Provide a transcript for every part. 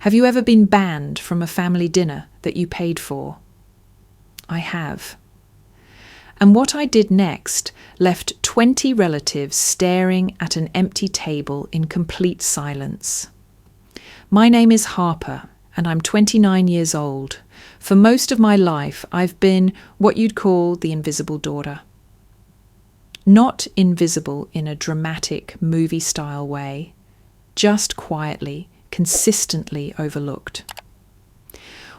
Have you ever been banned from a family dinner that you paid for? I have. And what I did next left 20 relatives staring at an empty table in complete silence. My name is Harper, and I'm 29 years old. For most of my life, I've been what you'd call the invisible daughter. Not invisible in a dramatic movie-style way, just quietly, consistently overlooked.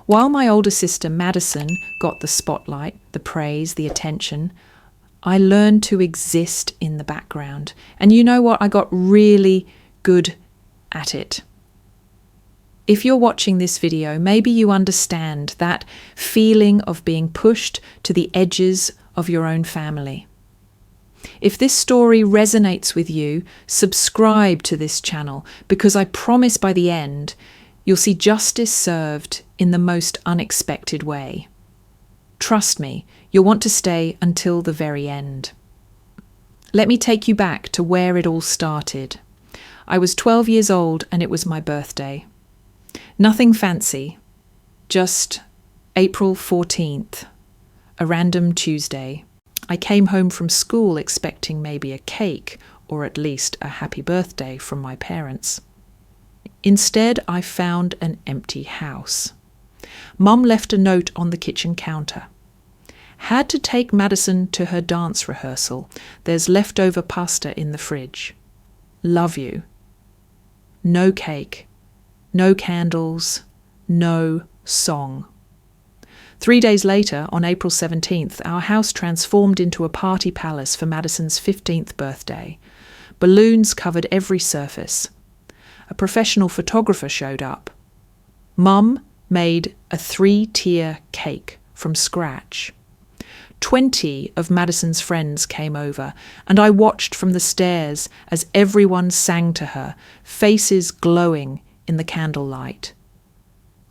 While my older sister Madison got the spotlight, the praise, the attention, I learned to exist in the background. And you know what? I got really good at it. If you're watching this video, maybe you understand that feeling of being pushed to the edges of your own family. If this story resonates with you, subscribe to this channel, because I promise by the end, you'll see justice served in the most unexpected way. Trust me, you'll want to stay until the very end. Let me take you back to where it all started. I was 12 years old and it was my birthday. Nothing fancy, just April 14th, a random Tuesday. I came home from school expecting maybe a cake or at least a happy birthday from my parents. Instead, I found an empty house. Mum left a note on the kitchen counter. Had to take Madison to her dance rehearsal. There's leftover pasta in the fridge. Love you. No cake. No candles. No song. 3 days later, on April 17th, our house transformed into a party palace for Madison's 15th birthday. Balloons covered every surface. A professional photographer showed up. Mum made a 3-tier cake from scratch. 20 of Madison's friends came over, and I watched from the stairs as everyone sang to her, faces glowing in the candlelight.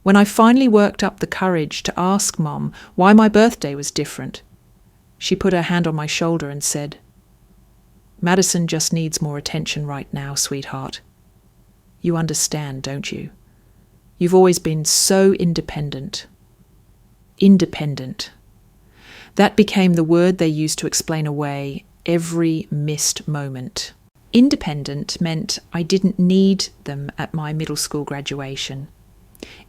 When I finally worked up the courage to ask Mum why my birthday was different, she put her hand on my shoulder and said, "Madison just needs more attention right now, sweetheart. You understand, don't you? You've always been so independent." Independent. That became the word they used to explain away every missed moment. Independent meant I didn't need them at my middle school graduation.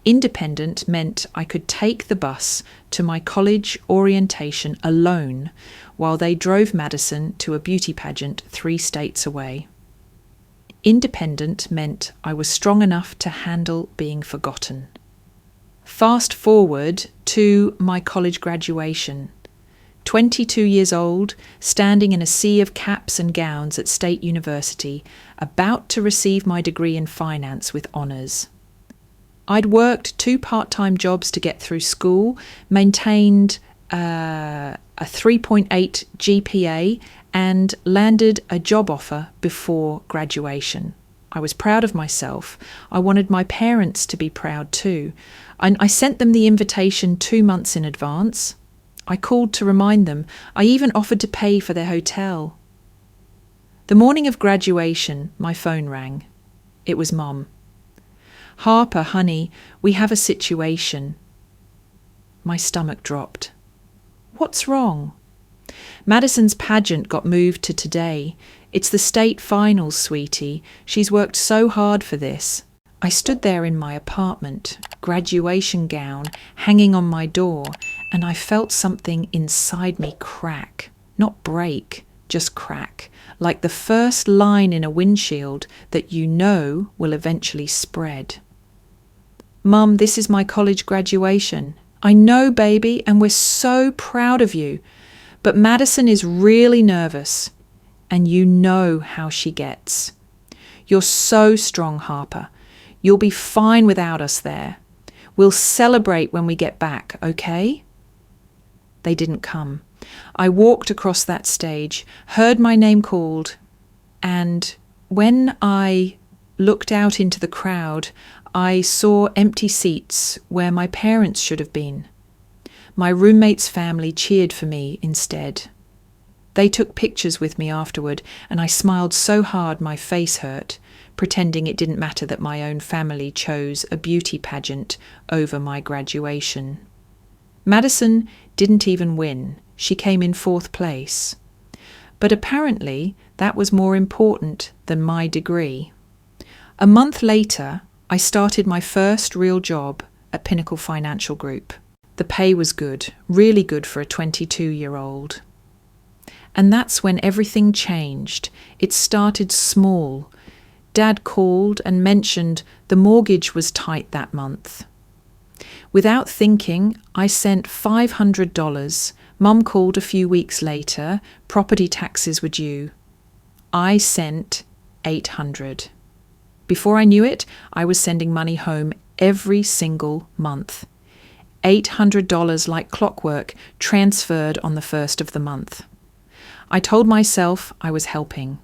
Independent meant I could take the bus to my college orientation alone while they drove Madison to a beauty pageant 3 states away. Independent meant I was strong enough to handle being forgotten. Fast forward to my college graduation. 22 years old, standing in a sea of caps and gowns at State University, about to receive my degree in finance with honours. I'd worked 2 part-time jobs to get through school, maintained a 3.8 GPA, and landed a job offer before graduation. I was proud of myself. I wanted my parents to be proud too. I sent them the invitation 2 months in advance. I called to remind them. I even offered to pay for their hotel. The morning of graduation, my phone rang. It was Mum. "Harper, honey, we have a situation." My stomach dropped. "What's wrong?" "Madison's pageant got moved to today. It's the state finals, sweetie. She's worked so hard for this." I stood there in my apartment, graduation gown hanging on my door, and I felt something inside me crack. Not break, just crack. Like the first line in a windshield that you know will eventually spread. "Mum, this is my college graduation." "I know, baby, and we're so proud of you. But Madison is really nervous, and you know how she gets. You're so strong, Harper. You'll be fine without us there. We'll celebrate when we get back, okay?" They didn't come. I walked across that stage, heard my name called, and when I looked out into the crowd, I saw empty seats where my parents should have been. My roommate's family cheered for me instead. They took pictures with me afterward, and I smiled so hard my face hurt, pretending it didn't matter that my own family chose a beauty pageant over my graduation. Madison didn't even win. She came in 4th place. But apparently that was more important than my degree. A month later, I started my first real job at Pinnacle Financial Group. The pay was good, really good for a 22-year-old. And that's when everything changed. It started small. Dad called and mentioned the mortgage was tight that month. Without thinking, I sent $500. Mum called a few weeks later. Property taxes were due. I sent $800. Before I knew it, I was sending money home every single month. $800 like clockwork transferred on the first of the month. I told myself I was helping.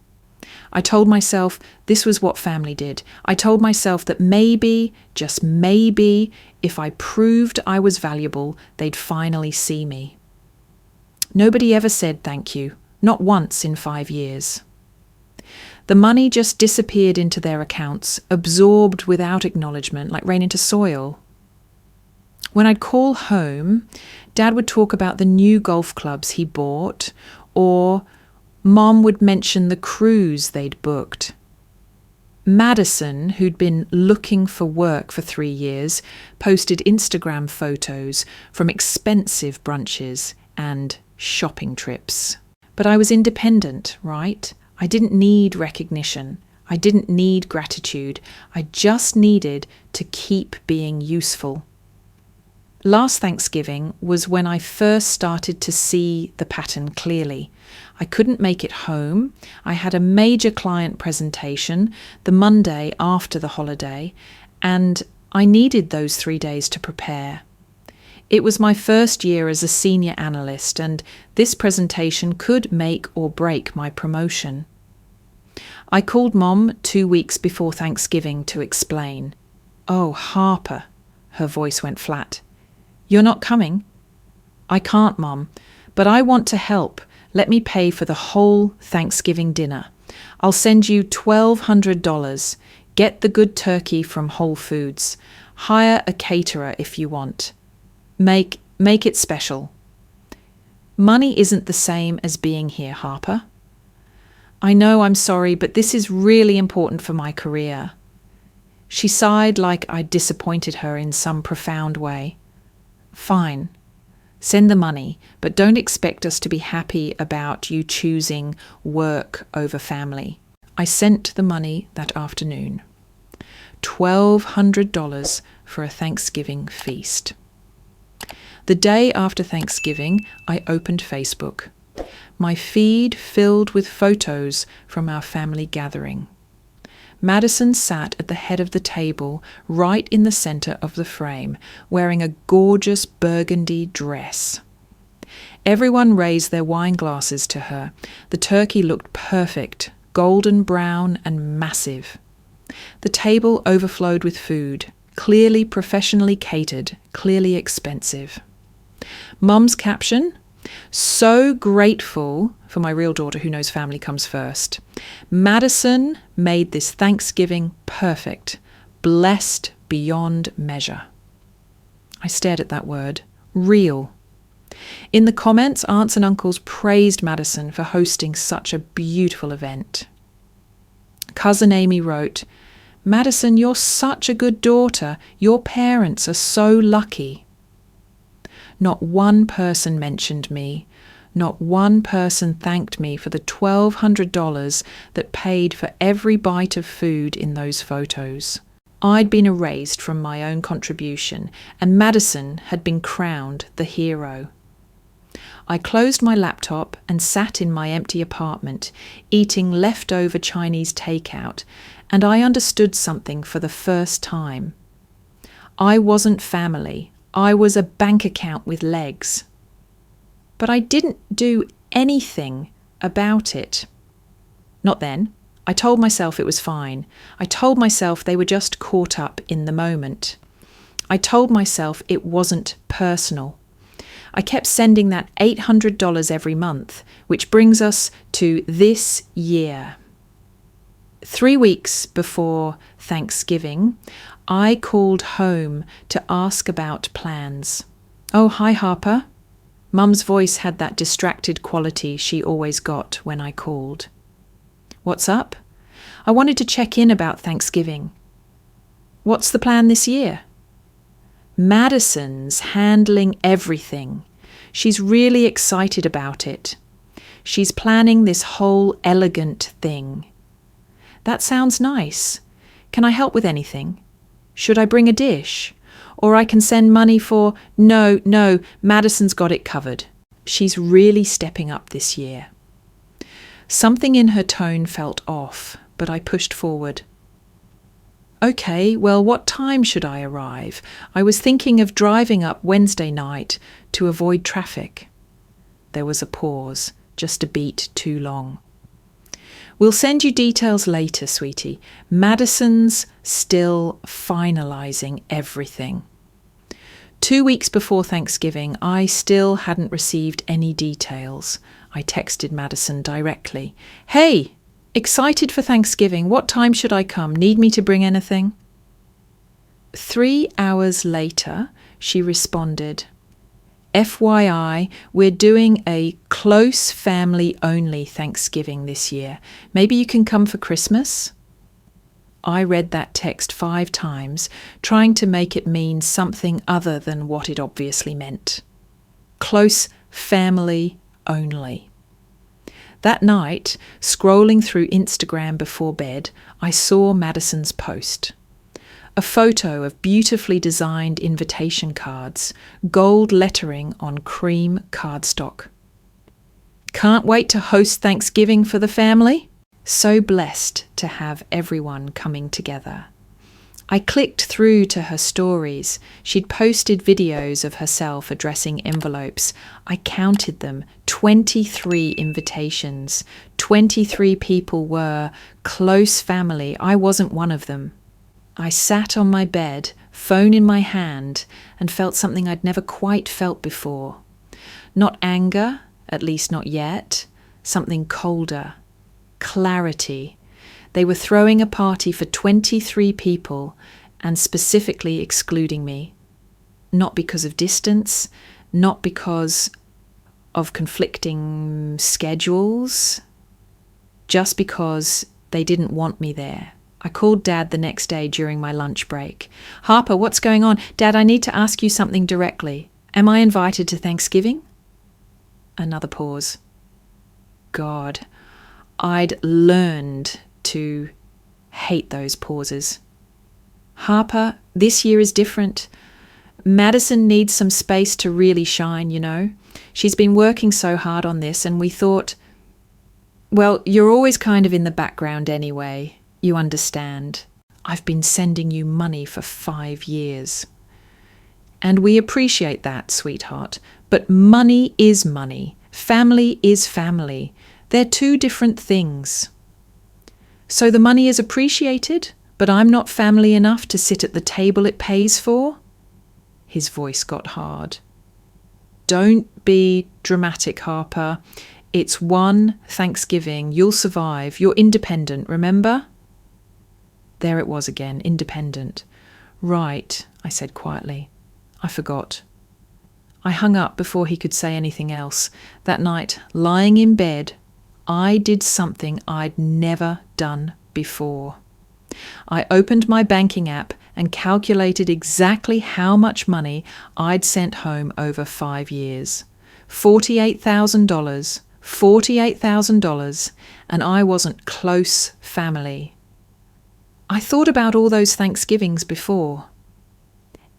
I told myself this was what family did. I told myself that maybe, just maybe, if I proved I was valuable, they'd finally see me. Nobody ever said thank you, not once in 5 years. The money just disappeared into their accounts, absorbed without acknowledgement, like rain into soil. When I'd call home, Dad would talk about the new golf clubs he bought, or Mom would mention the cruise they'd booked. Madison, who'd been looking for work for 3 years, posted Instagram photos from expensive brunches and shopping trips. But I was independent, right? I didn't need recognition. I didn't need gratitude. I just needed to keep being useful. Last Thanksgiving was when I first started to see the pattern clearly. I couldn't make it home. I had a major client presentation the Monday after the holiday, and I needed those 3 days to prepare. It was my first year as a senior analyst, and this presentation could make or break my promotion. I called Mom 2 weeks before Thanksgiving to explain. "Oh, Harper," her voice went flat. "You're not coming?" "I can't, Mom, but I want to help. Let me pay for the whole Thanksgiving dinner. I'll send you $1,200. Get the good turkey from Whole Foods. Hire a caterer if you want. Make it special." "Money isn't the same as being here, Harper." "I know, I'm sorry, but this is really important for my career." She sighed like I'd disappointed her in some profound way. "Fine. Send the money, but don't expect us to be happy about you choosing work over family." I sent the money that afternoon. $1,200 for a Thanksgiving feast. The day after Thanksgiving, I opened Facebook. My feed filled with photos from our family gathering. Madison sat at the head of the table, right in the center of the frame, wearing a gorgeous burgundy dress. Everyone raised their wine glasses to her. The turkey looked perfect, golden brown and massive. The table overflowed with food, clearly professionally catered, clearly expensive. Mum's caption: "So grateful for my real daughter who knows family comes first. Madison made this Thanksgiving perfect, blessed beyond measure." I stared at that word. Real. In the comments, aunts and uncles praised Madison for hosting such a beautiful event. Cousin Amy wrote, "Madison, you're such a good daughter. Your parents are so lucky." Not one person mentioned me. Not one person thanked me for the $1,200 that paid for every bite of food in those photos. I'd been erased from my own contribution, and Madison had been crowned the hero. I closed my laptop and sat in my empty apartment, eating leftover Chinese takeout, and I understood something for the first time. I wasn't family. I was a bank account with legs. But I didn't do anything about it. Not then. I told myself it was fine. I told myself they were just caught up in the moment. I told myself it wasn't personal. I kept sending that $800 every month, which brings us to this year. 3 weeks before Thanksgiving, I called home to ask about plans. "Oh, hi, Harper." Mum's voice had that distracted quality she always got when I called. "What's up?" "I wanted to check in about Thanksgiving." "What's the plan this year?" "Madison's handling everything. She's really excited about it. She's planning this whole elegant thing." "That sounds nice. Can I help with anything? Should I bring a dish? Or I can send money for—" No, Madison's got it covered. She's really stepping up this year." Something in her tone felt off, but I pushed forward. "Okay, well, what time should I arrive? I was thinking of driving up Wednesday night to avoid traffic." There was a pause, just a beat too long. "We'll send you details later, sweetie. Madison's still finalising everything." 2 weeks before Thanksgiving, I still hadn't received any details. I texted Madison directly. "Hey, excited for Thanksgiving. What time should I come? Need me to bring anything?" 3 hours later, she responded, "FYI, we're doing a close family only Thanksgiving this year. Maybe you can come for Christmas?" I read that text 5 times, trying to make it mean something other than what it obviously meant. Close family only. That night, scrolling through Instagram before bed, I saw Madison's post. A photo of beautifully designed invitation cards, gold lettering on cream cardstock. "Can't wait to host Thanksgiving for the family? So blessed to have everyone coming together." I clicked through to her stories. She'd posted videos of herself addressing envelopes. I counted them, 23 invitations. 23 people were close family. I wasn't one of them. I sat on my bed, phone in my hand, and felt something I'd never quite felt before. Not anger, at least not yet. Something colder. Clarity. They were throwing a party for 23 people and specifically excluding me. Not because of distance, not because of conflicting schedules, just because they didn't want me there. I called Dad the next day during my lunch break. "Harper, what's going on? Dad, I need to ask you something directly. Am I invited to Thanksgiving?" Another pause. God, I'd learned to hate those pauses. "Harper, this year is different. Madison needs some space to really shine, you know. She's been working so hard on this, and we thought, well, you're always kind of in the background anyway. You understand. I've been sending you money for 5 years. And we appreciate that, sweetheart. But money is money. Family is family. They're 2 different things. So the money is appreciated, but I'm not family enough to sit at the table it pays for?" His voice got hard. "Don't be dramatic, Harper. It's one Thanksgiving. You'll survive. You're independent, remember?" There it was again, independent. "Right," I said quietly. "I forgot." I hung up before he could say anything else. That night, lying in bed, I did something I'd never done before. I opened my banking app and calculated exactly how much money I'd sent home over 5 years. $48,000, $48,000, and I wasn't close family. I thought about all those Thanksgivings before.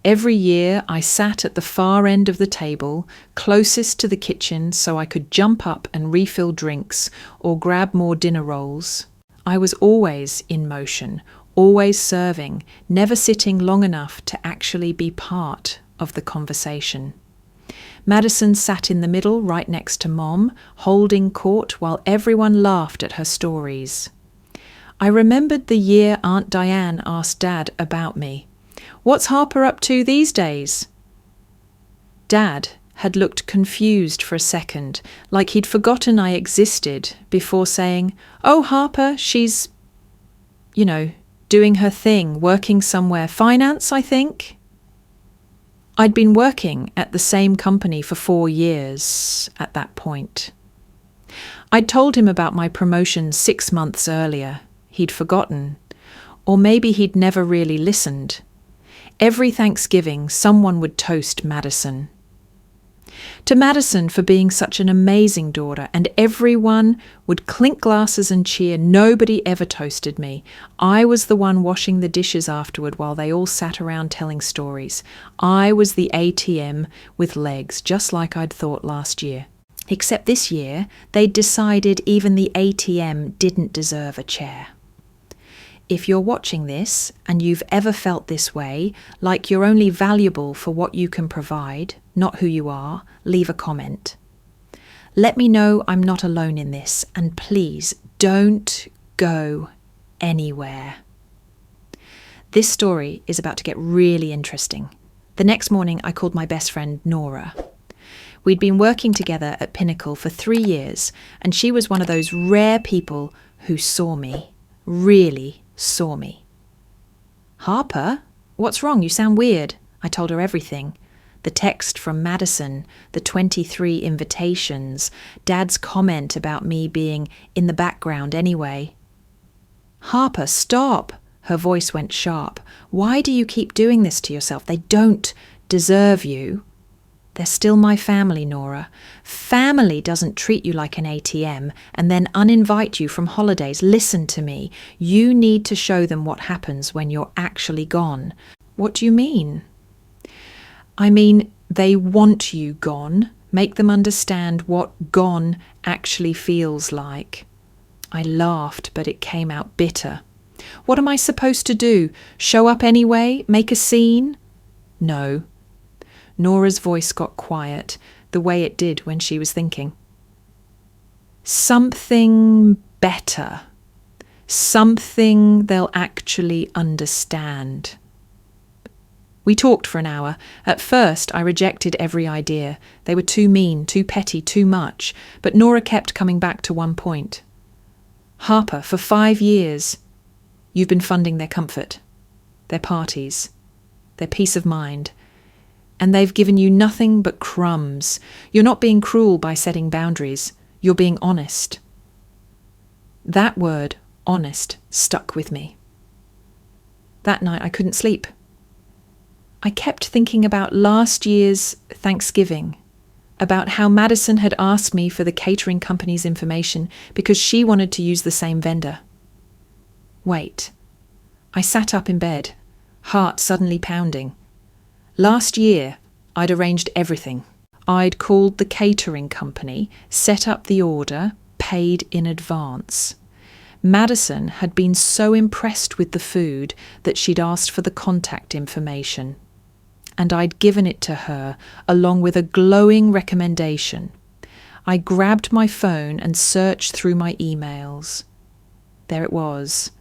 Every year I sat at the far end of the table, closest to the kitchen, so I could jump up and refill drinks or grab more dinner rolls. I was always in motion, always serving, never sitting long enough to actually be part of the conversation. Madison sat in the middle, right next to Mom, holding court while everyone laughed at her stories. I remembered the year Aunt Diane asked Dad about me. "What's Harper up to these days?" Dad had looked confused for a second, like he'd forgotten I existed, before saying, "Oh, Harper, she's doing her thing, working somewhere. Finance, I think. I'd been working at the same company for 4 years at that point. I'd told him about my promotion 6 months earlier. He'd forgotten. Or maybe he'd never really listened. Every Thanksgiving, someone would toast Madison. To Madison for being such an amazing daughter, and everyone would clink glasses and cheer. Nobody ever toasted me. I was the one washing the dishes afterward while they all sat around telling stories. I was the ATM with legs, just like I'd thought last year. Except this year, they'd decided even the ATM didn't deserve a chair. If you're watching this and you've ever felt this way, like you're only valuable for what you can provide, not who you are, leave a comment. Let me know I'm not alone in this, and please don't go anywhere. This story is about to get really interesting. The next morning, I called my best friend Nora. We'd been working together at Pinnacle for 3 years, and she was one of those rare people who saw me, really saw me. Harper, what's wrong? You sound weird. I told her everything. The text from Madison, the 23 invitations, Dad's comment about me being in the background anyway. Harper, stop! Her voice went sharp. Why do you keep doing this to yourself? They don't deserve you. They're still my family, Nora. Family doesn't treat you like an ATM and then uninvite you from holidays. Listen to me. You need to show them what happens when you're actually gone. What do you mean? I mean, they want you gone. Make them understand what gone actually feels like. I laughed, but it came out bitter. What am I supposed to do? Show up anyway? Make a scene? No. Nora's voice got quiet, the way it did when she was thinking. Something better. Something they'll actually understand. We talked for an hour. At first, I rejected every idea. They were too mean, too petty, too much. But Nora kept coming back to one point. Harper, for 5 years, you've been funding their comfort, their parties, their peace of mind. And they've given you nothing but crumbs. You're not being cruel by setting boundaries. You're being honest. That word, honest, stuck with me. That night I couldn't sleep. I kept thinking about last year's Thanksgiving, about how Madison had asked me for the catering company's information because she wanted to use the same vendor. Wait. I sat up in bed, heart suddenly pounding. Last year, I'd arranged everything. I'd called the catering company, set up the order, paid in advance. Madison had been so impressed with the food that she'd asked for the contact information. And I'd given it to her, along with a glowing recommendation. I grabbed my phone and searched through my emails. There it was.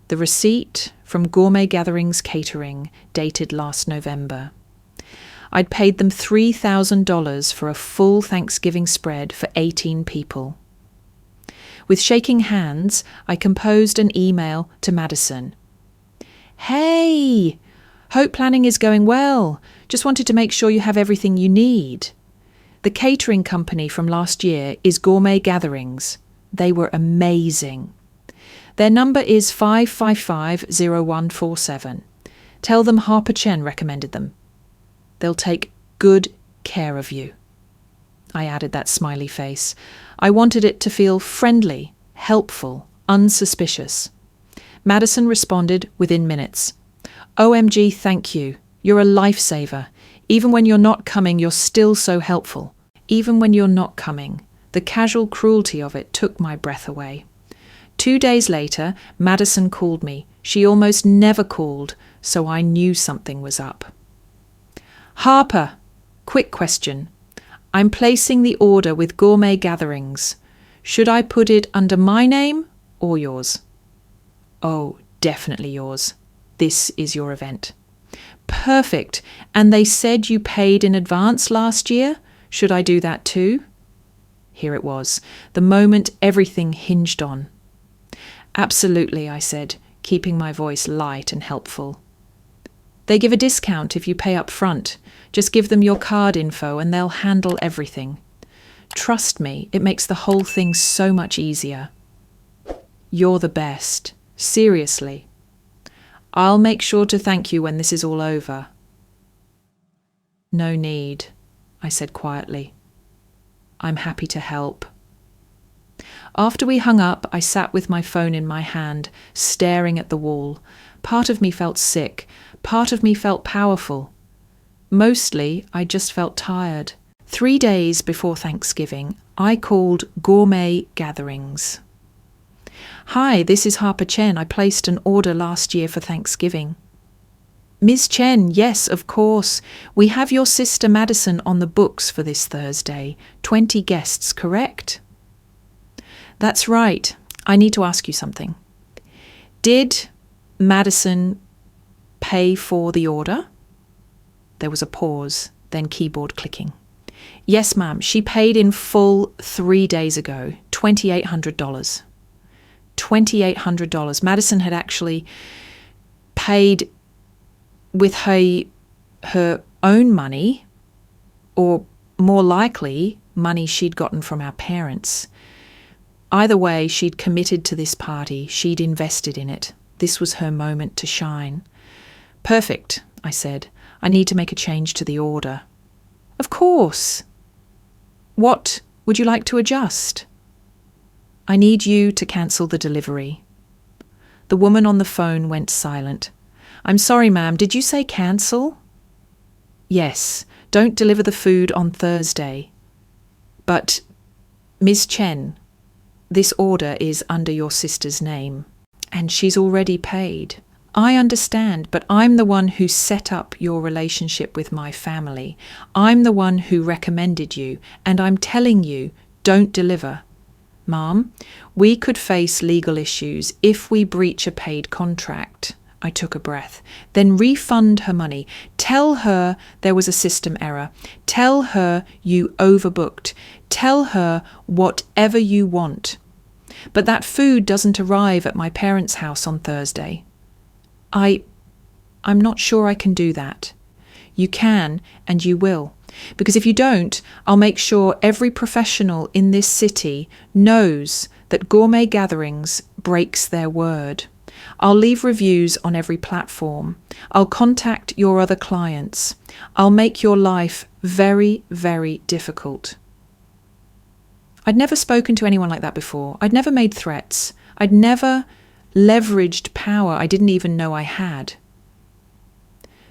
The receipt from Gourmet Gatherings Catering, dated last November. I'd paid them $3,000 for a full Thanksgiving spread for 18 people. With shaking hands, I composed an email to Madison. Hey! Hope planning is going well. Just wanted to make sure you have everything you need. The catering company from last year is Gourmet Gatherings. They were amazing. Their number is 555-0147. Tell them Harper Chen recommended them. They'll take good care of you. I added that smiley face. I wanted it to feel friendly, helpful, unsuspicious. Madison responded within minutes. OMG, thank you. You're a lifesaver. Even when you're not coming, you're still so helpful. Even when you're not coming. The casual cruelty of it took my breath away. 2 days later, Madison called me. She almost never called, so I knew something was up. Harper, quick question. I'm placing the order with Gourmet Gatherings. Should I put it under my name or yours? Oh, definitely yours. This is your event. Perfect. And they said you paid in advance last year? Should I do that too? Here it was, the moment everything hinged on. Absolutely, I said. keeping my voice light and helpful. They give a discount if you pay up front. Just give them your card info and they'll handle everything. Trust me, it makes the whole thing so much easier. You're the best. Seriously. I'll make sure to thank you when this is all over. No need, I said quietly. I'm happy to help. After we hung up, I sat with my phone in my hand, staring at the wall. Part of me felt sick. Part of me felt powerful. Mostly, I just felt tired. 3 days before Thanksgiving, I called Gourmet Gatherings. Hi, this is Harper Chen. I placed an order last year for Thanksgiving. Ms. Chen, yes, of course. We have your sister Madison on the books for this Thursday. 20 guests, correct? That's right. I need to ask you something. Did Madison pay for the order? There was a pause, then keyboard clicking. Yes, ma'am. She paid in full 3 days ago, $2,800. $2,800. Madison had actually paid with her own money, or more likely, money she'd gotten from our parents. Either way, she'd committed to this party. She'd invested in it. This was her moment to shine. Perfect, I said. I need to make a change to the order. Of course. What would you like to adjust? I need you to cancel the delivery. The woman on the phone went silent. I'm sorry, ma'am, did you say cancel? Yes, don't deliver the food on Thursday. But, Ms. Chen, this order is under your sister's name, and she's already paid. I understand, but I'm the one who set up your relationship with my family. I'm the one who recommended you, and I'm telling you, don't deliver. Ma'am, we could face legal issues if we breach a paid contract. I took a breath. Then refund her money. Tell her there was a system error. Tell her you overbooked. Tell her whatever you want. But that food doesn't arrive at my parents' house on Thursday. I'm not sure I can do that. You can, and you will. Because if you don't, I'll make sure every professional in this city knows that Gourmet Gatherings breaks their word. I'll leave reviews on every platform. I'll contact your other clients. I'll make your life very, very difficult. I'd never spoken to anyone like that before. I'd never made threats. I'd never leveraged power I didn't even know I had.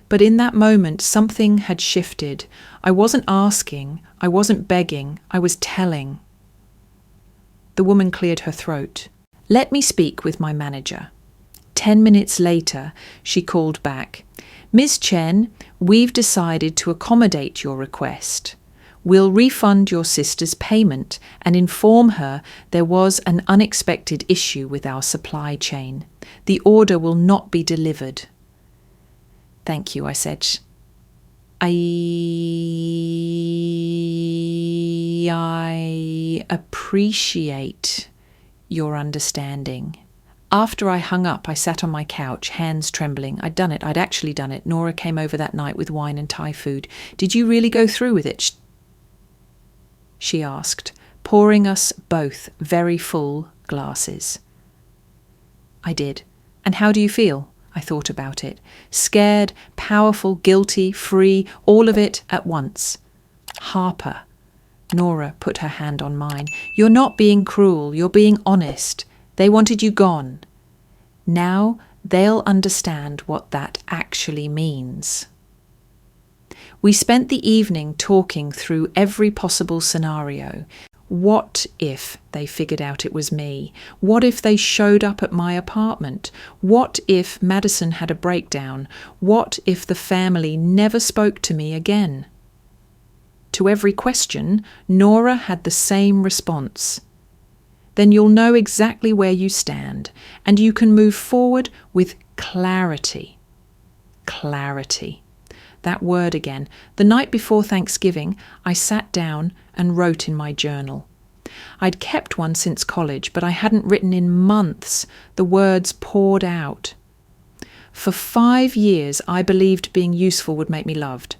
But in that moment, something had shifted. I wasn't asking, I wasn't begging, I was telling. The woman cleared her throat. Let me speak with my manager. 10 minutes later, she called back. Ms. Chen, we've decided to accommodate your request. We'll refund your sister's payment and inform her there was an unexpected issue with our supply chain. The order will not be delivered. Thank you, I said. I appreciate your understanding. After I hung up, I sat on my couch, hands trembling. I'd done it. I'd actually done it. Nora came over that night with wine and Thai food. Did you really go through with it? She asked, pouring us both very full glasses. I did. And how do you feel? I thought about it. Scared, powerful, guilty, free, all of it at once. Harper. Nora put her hand on mine. You're not being cruel. You're being honest. They wanted you gone. Now they'll understand what that actually means. We spent the evening talking through every possible scenario. What if they figured out it was me? What if they showed up at my apartment? What if Madison had a breakdown? What if the family never spoke to me again? To every question, Nora had the same response. Then you'll know exactly where you stand, and you can move forward with clarity. Clarity. That word again. The night before Thanksgiving, I sat down and wrote in my journal. I'd kept one since college, but I hadn't written in months. The words poured out. For 5 years, I believed being useful would make me loved.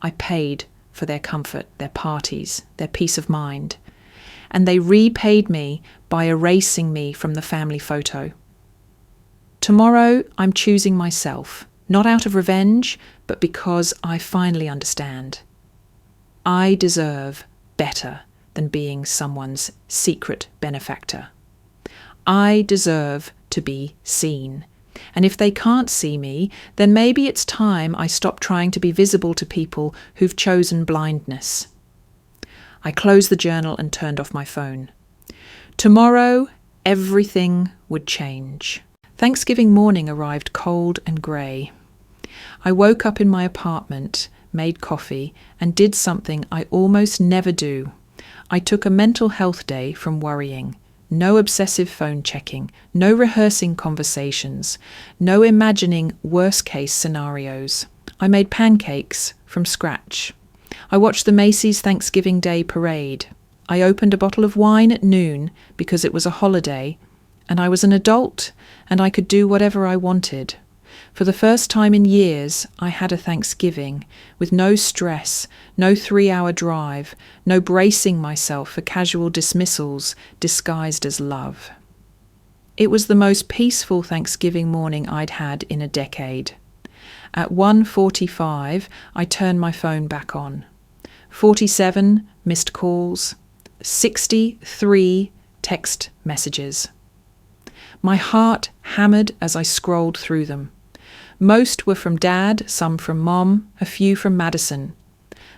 I paid for their comfort, their parties, their peace of mind. And they repaid me by erasing me from the family photo. Tomorrow, I'm choosing myself, not out of revenge, but because I finally understand. I deserve better than being someone's secret benefactor. I deserve to be seen. And if they can't see me, then maybe it's time I stop trying to be visible to people who've chosen blindness. I closed the journal and turned off my phone. Tomorrow, everything would change. Thanksgiving morning arrived cold and grey. I woke up in my apartment, made coffee, and did something I almost never do. I took a mental health day from worrying. No obsessive phone checking, no rehearsing conversations, no imagining worst-case scenarios. I made pancakes from scratch. I watched the Macy's Thanksgiving Day parade. I opened a bottle of wine at noon because it was a holiday, and I was an adult and I could do whatever I wanted. For the first time in years, I had a Thanksgiving with no stress, no 3-hour drive, no bracing myself for casual dismissals disguised as love. It was the most peaceful Thanksgiving morning I'd had in a decade. At 1:45, I turned my phone back on. 47 missed calls, 63 text messages. My heart hammered as I scrolled through them. Most were from Dad, some from Mom, a few from Madison.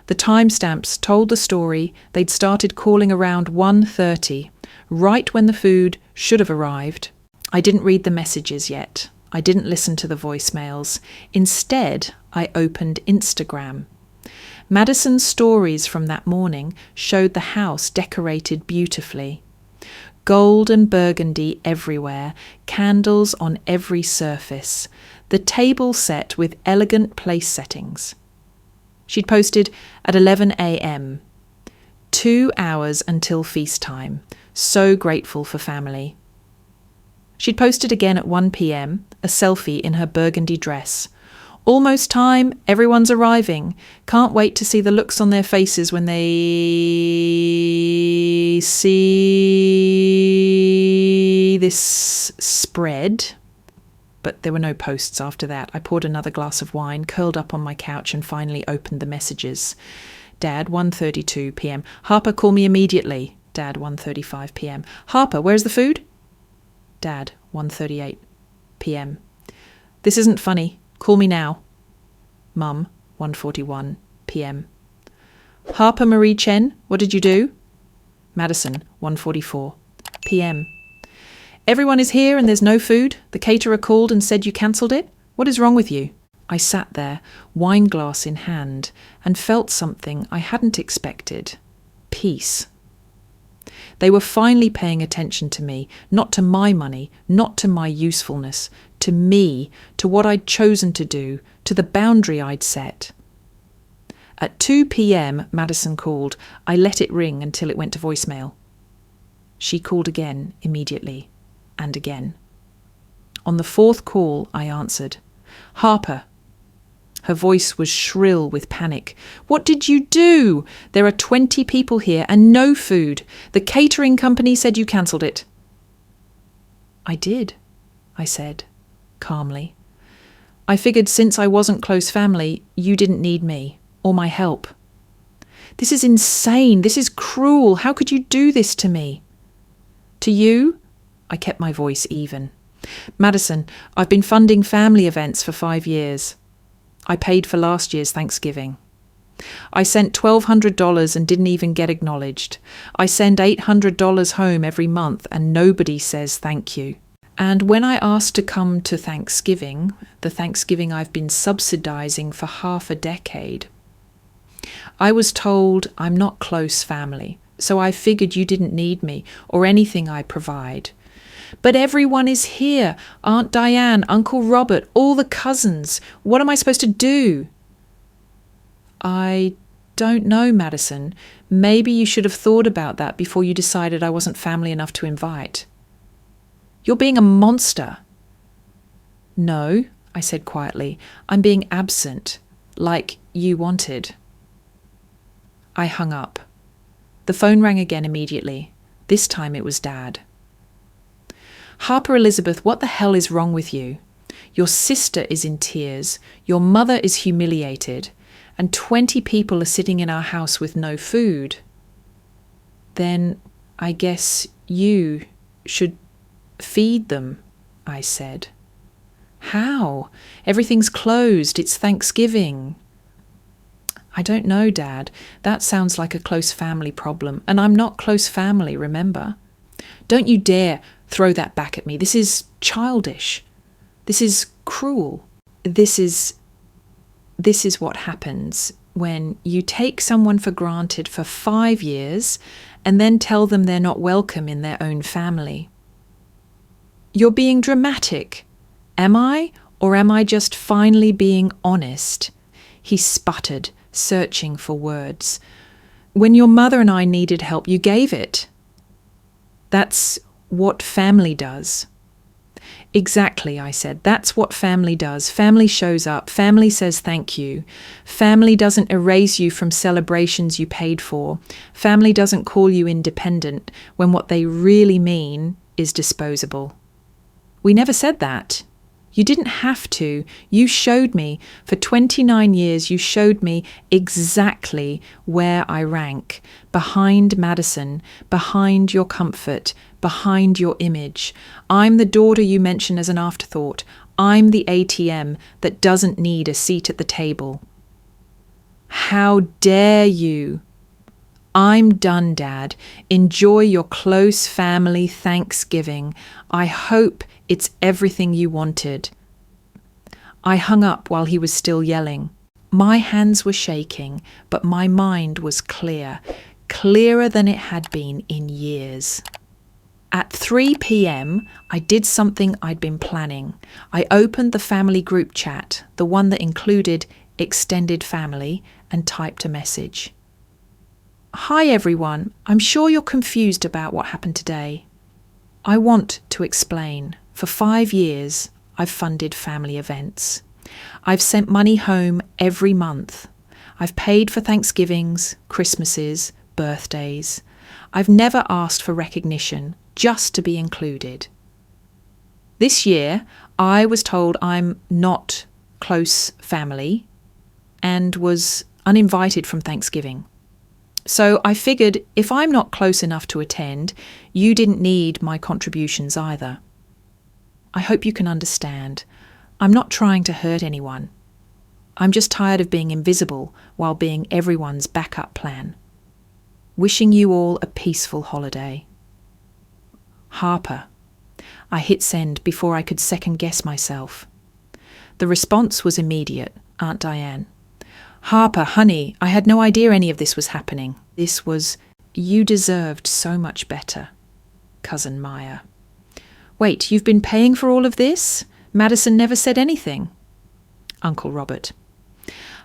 The timestamps told the story. They'd started calling around 1:30, right when the food should have arrived. I didn't read the messages yet. I didn't listen to the voicemails. Instead, I opened Instagram. Madison's stories from that morning showed the house decorated beautifully. Gold and burgundy everywhere, candles on every surface, the table set with elegant place settings. She'd posted at 11 a.m. 2 hours until feast time. So grateful for family. She'd posted again at 1 p.m, a selfie in her burgundy dress. Almost time, everyone's arriving. Can't wait to see the looks on their faces when they see this spread. But there were no posts after that. I poured another glass of wine, curled up on my couch, and finally opened the messages. Dad, 1:32 p.m. Harper, call me immediately. Dad, 1:35 p.m. Harper, where's the food? Dad, 1:38 p.m. This isn't funny. Call me now. Mum, 1:41 p.m. Harper Marie Chen, what did you do? Madison, 1:44 p.m. Everyone is here and there's no food. The caterer called and said you cancelled it. What is wrong with you? I sat there, wine glass in hand, and felt something I hadn't expected. Peace. They were finally paying attention to me, not to my money, not to my usefulness, to me, to what I'd chosen to do, to the boundary I'd set. At 2 p.m, Madison called. I let it ring until it went to voicemail. She called again, immediately, and again. On the 4th call, I answered. Harper. Her voice was shrill with panic. What did you do? There are 20 people here and no food. The catering company said you cancelled it. I did, I said, calmly. I figured since I wasn't close family, you didn't need me, or my help. This is insane. This is cruel. How could you do this to me? To you? I kept my voice even. Madison, I've been funding family events for 5 years. I paid for last year's Thanksgiving. I sent $1,200 and didn't even get acknowledged. I send $800 home every month and nobody says thank you. And when I asked to come to Thanksgiving, the Thanksgiving I've been subsidizing for half a decade, I was told I'm not close family, so I figured you didn't need me or anything I provide. But everyone is here. Aunt Diane, Uncle Robert, all the cousins. What am I supposed to do? I don't know, Madison. Maybe you should have thought about that before you decided I wasn't family enough to invite. You're being a monster. No, I said quietly. I'm being absent, like you wanted. I hung up. The phone rang again immediately. This time it was Dad. Harper Elizabeth, what the hell is wrong with you? Your sister is in tears, your mother is humiliated, and 20 people are sitting in our house with no food. Then I guess you should feed them, I said. How? Everything's closed. It's Thanksgiving. I don't know, Dad. That sounds like a close family problem, and I'm not close family, remember? Don't you dare throw that back at me. This is childish. This is cruel. This is what happens when you take someone for granted for 5 years and then tell them they're not welcome in their own family. You're being dramatic. Am I? Or am I just finally being honest? He sputtered, searching for words. When your mother and I needed help, you gave it. That's what family does. Exactly, I said. That's what family does. Family shows up. Family says thank you. Family doesn't erase you from celebrations you paid for. Family doesn't call you independent when what they really mean is disposable. We never said that. You didn't have to. You showed me. For 29 years, you showed me exactly where I rank. Behind Madison, behind your comfort, behind your image. I'm the daughter you mention as an afterthought. I'm the ATM that doesn't need a seat at the table. How dare you? I'm done, Dad. Enjoy your close family Thanksgiving. I hope it's everything you wanted. I hung up while he was still yelling. My hands were shaking, but my mind was clear, clearer than it had been in years. At 3 p.m, I did something I'd been planning. I opened the family group chat, the one that included extended family, and typed a message. Hi everyone, I'm sure you're confused about what happened today. I want to explain. For 5 years, I've funded family events. I've sent money home every month. I've paid for Thanksgivings, Christmases, birthdays. I've never asked for recognition, just to be included. This year, I was told I'm not close family and was uninvited from Thanksgiving. So I figured if I'm not close enough to attend, you didn't need my contributions either. I hope you can understand. I'm not trying to hurt anyone. I'm just tired of being invisible while being everyone's backup plan. Wishing you all a peaceful holiday. Harper. I hit send before I could second guess myself. The response was immediate, Aunt Diane. Harper, honey, I had no idea any of this was happening. This was, you deserved so much better. Cousin Maya. Wait, you've been paying for all of this? Madison never said anything. Uncle Robert.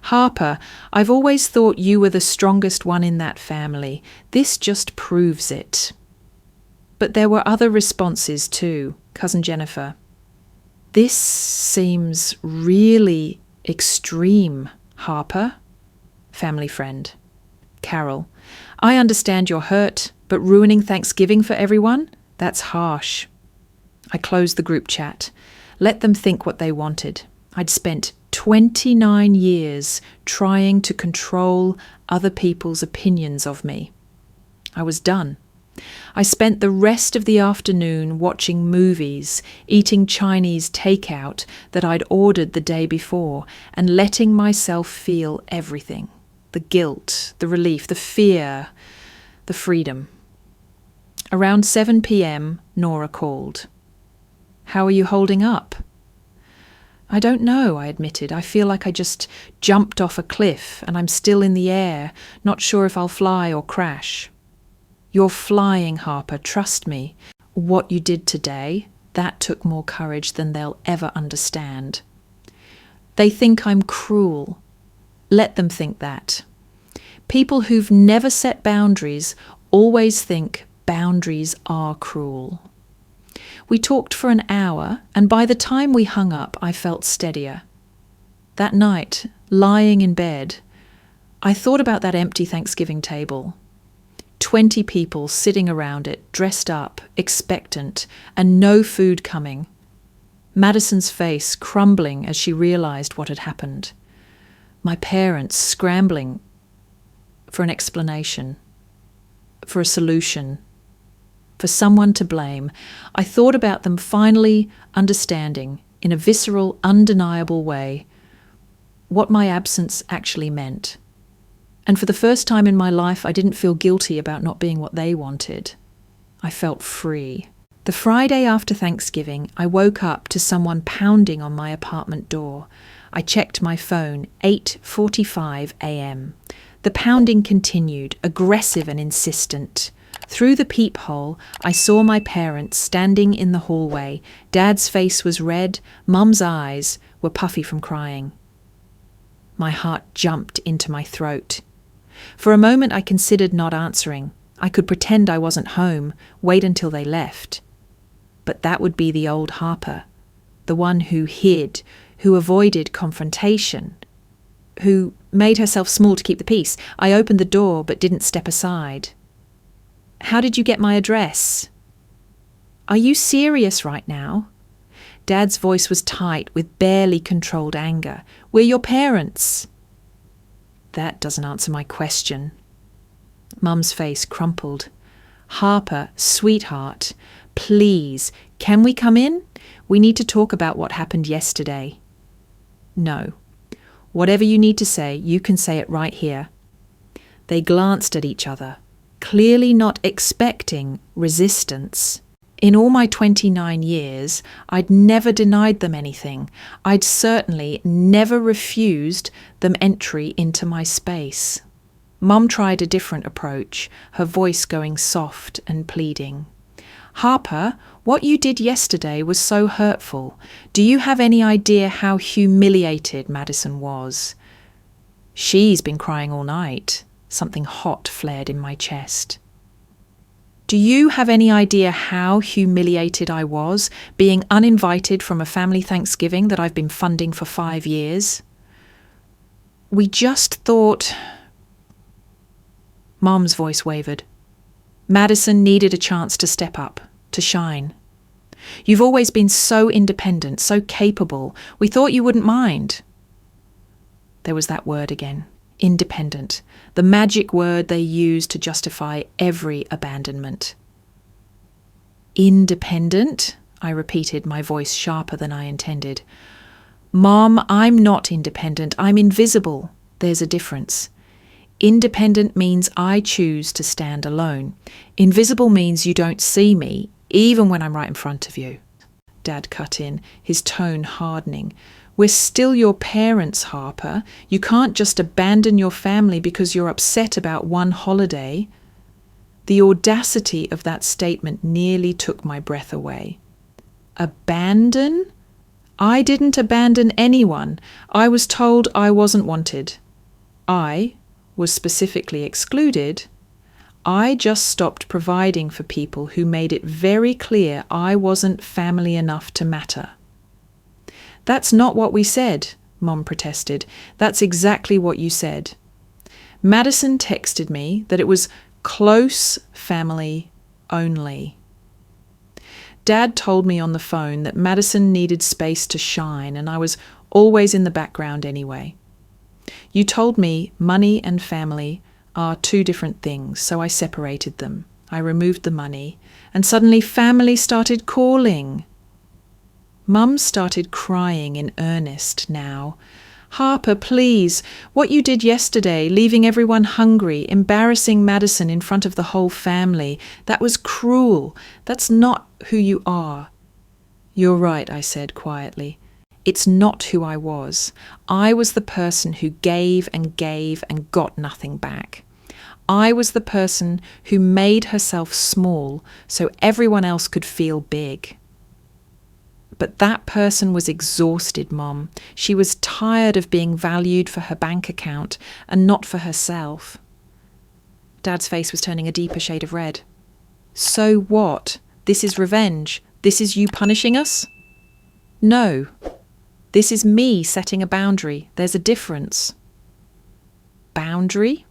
Harper, I've always thought you were the strongest one in that family. This just proves it. But there were other responses too. Cousin Jennifer. This seems really extreme, Harper. Family friend. Carol. I understand you're hurt, but ruining Thanksgiving for everyone? That's harsh. I closed the group chat. Let them think what they wanted. I'd spent 29 years trying to control other people's opinions of me. I was done. I spent the rest of the afternoon watching movies, eating Chinese takeout that I'd ordered the day before, and letting myself feel everything. The guilt, the relief, the fear, the freedom. Around 7 p.m, Nora called. How are you holding up? I don't know, I admitted. I feel like I just jumped off a cliff and I'm still in the air, not sure if I'll fly or crash. You're flying, Harper, trust me. What you did today, that took more courage than they'll ever understand. They think I'm cruel. Let them think that. People who've never set boundaries always think boundaries are cruel. We talked for an hour, and by the time we hung up, I felt steadier. That night, lying in bed, I thought about that empty Thanksgiving table. 20 people sitting around it, dressed up, expectant, and no food coming. Madison's face crumbling as she realised what had happened. My parents scrambling for an explanation, for a solution, for someone to blame. I thought about them finally understanding, in a visceral, undeniable way, what my absence actually meant. And for the first time in my life, I didn't feel guilty about not being what they wanted. I felt free. The Friday after Thanksgiving, I woke up to someone pounding on my apartment door. I checked my phone, 8:45 a.m. The pounding continued, aggressive and insistent. Through the peephole, I saw my parents standing in the hallway. Dad's face was red, Mum's eyes were puffy from crying. My heart jumped into my throat. For a moment I considered not answering. I could pretend I wasn't home, wait until they left. But that would be the old Harper, the one who hid, who avoided confrontation, who made herself small to keep the peace. I opened the door but didn't step aside. How did you get my address? Are you serious right now? Dad's voice was tight with barely controlled anger. We're your parents. That doesn't answer my question. Mum's face crumpled. Harper, sweetheart, please, can we come in? We need to talk about what happened yesterday. No. Whatever you need to say, you can say it right here. They glanced at each other, clearly not expecting resistance. In all my 29 years, I'd never denied them anything. I'd certainly never refused them entry into my space. Mum tried a different approach, her voice going soft and pleading. Harper, what you did yesterday was so hurtful. Do you have any idea how humiliated Madison was? She's been crying all night. Something hot flared in my chest. Do you have any idea how humiliated I was, being uninvited from a family Thanksgiving that I've been funding for 5 years? We just thought... Mom's voice wavered. Madison needed a chance to step up, to shine. You've always been so independent, so capable. We thought you wouldn't mind. There was that word again. Independent, the magic word they use to justify every abandonment. Independent, I repeated, my voice sharper than I intended. Mom, I'm not independent. I'm invisible. There's a difference. Independent means I choose to stand alone. Invisible means you don't see me, even when I'm right in front of you. Dad cut in, his tone hardening. We're still your parents, Harper. You can't just abandon your family because you're upset about one holiday. The audacity of that statement nearly took my breath away. Abandon? I didn't abandon anyone. I was told I wasn't wanted. I was specifically excluded. I just stopped providing for people who made it very clear I wasn't family enough to matter. That's not what we said, Mom protested. That's exactly what you said. Madison texted me that it was close family only. Dad told me on the phone that Madison needed space to shine, and I was always in the background anyway. You told me money and family are two different things, so I separated them. I removed the money, and suddenly family started calling. Mum started crying in earnest now. Harper, please, what you did yesterday, leaving everyone hungry, embarrassing Madison in front of the whole family, that was cruel. That's not who you are. You're right, I said quietly. It's not who I was. I was the person who gave and got nothing back. I was the person who made herself small so everyone else could feel big. But that person was exhausted, Mom. She was tired of being valued for her bank account and not for herself. Dad's face was turning a deeper shade of red. So what? This is revenge. This is you punishing us? No. This is me setting a boundary. There's a difference. Boundary?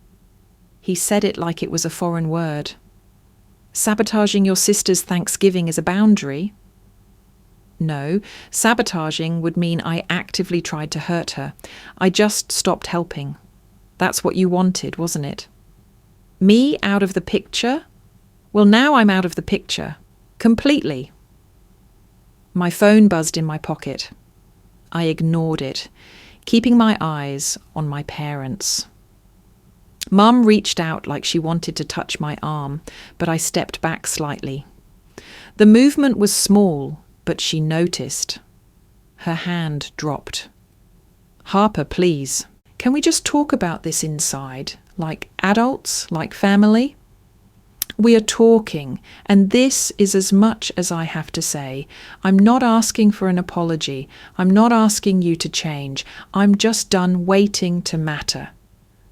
He said it like it was a foreign word. Sabotaging your sister's Thanksgiving is a boundary? No, sabotaging would mean I actively tried to hurt her. I just stopped helping. That's what you wanted, wasn't it? Me out of the picture? Well, now I'm out of the picture. Completely. My phone buzzed in my pocket. I ignored it, keeping my eyes on my parents. Mum reached out like she wanted to touch my arm, but I stepped back slightly. The movement was small, but she noticed. Her hand dropped. Harper, please. Can we just talk about this inside? Like adults? Like family? We are talking, and this is as much as I have to say. I'm not asking for an apology. I'm not asking you to change. I'm just done waiting to matter.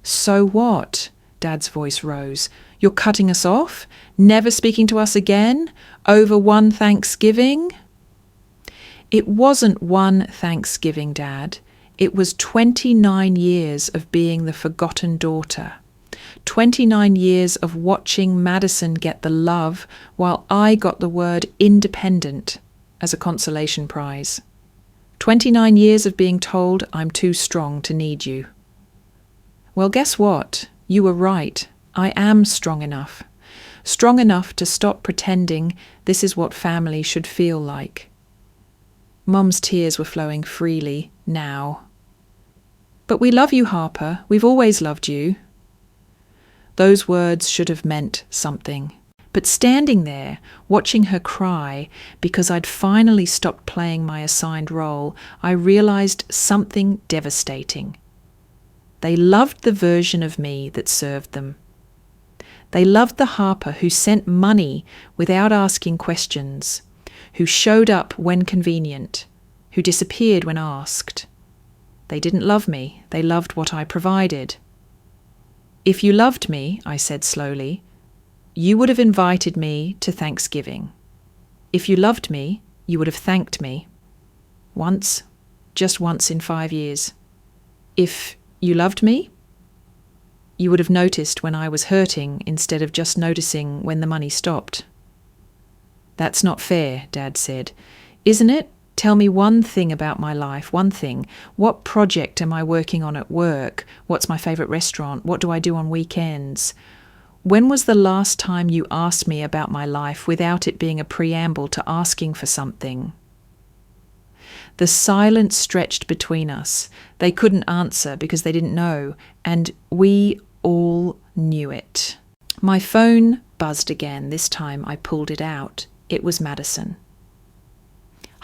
So what? Dad's voice rose. You're cutting us off? Never speaking to us again? Over one Thanksgiving? It wasn't one Thanksgiving, Dad. It was 29 years of being the forgotten daughter. 29 years of watching Madison get the love while I got the word independent as a consolation prize. 29 years of being told I'm too strong to need you. Well, guess what? You were right. I am strong enough. Strong enough to stop pretending this is what family should feel like. Mum's tears were flowing freely now. But we love you, Harper. We've always loved you. Those words should have meant something. But standing there, watching her cry, because I'd finally stopped playing my assigned role, I realized something devastating. They loved the version of me that served them. They loved the Harper who sent money without asking questions, who showed up when convenient, who disappeared when asked. They didn't love me. They loved what I provided. If you loved me, I said slowly, you would have invited me to Thanksgiving. If you loved me, you would have thanked me. Once, just once in 5 years. If you loved me, you would have noticed when I was hurting instead of just noticing when the money stopped. That's not fair, Dad said. Isn't it? Tell me one thing about my life, one thing. What project am I working on at work? What's my favourite restaurant? What do I do on weekends? When was the last time you asked me about my life without it being a preamble to asking for something? The silence stretched between us. They couldn't answer because they didn't know, and we all knew it. My phone buzzed again. This time I pulled it out. It was Madison.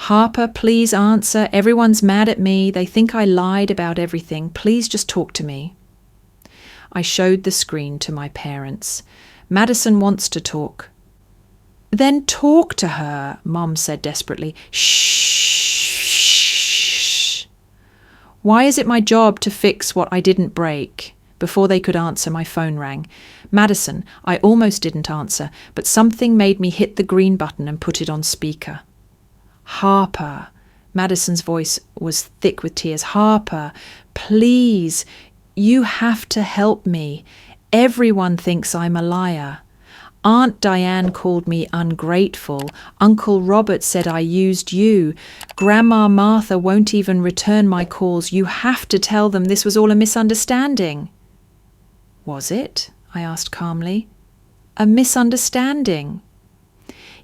Harper, please answer. Everyone's mad at me. They think I lied about everything. Please just talk to me. I showed the screen to my parents. Madison wants to talk. Then talk to her, Mom said desperately. Shh. Why is it my job to fix what I didn't break? Before they could answer, my phone rang. Madison, I almost didn't answer, but something made me hit the green button and put it on speaker. Harper. Madison's voice was thick with tears. Harper, please, you have to help me. Everyone thinks I'm a liar. Aunt Diane called me ungrateful. Uncle Robert said I used you. Grandma Martha won't even return my calls. You have to tell them this was all a misunderstanding. Was it? I asked calmly. A misunderstanding?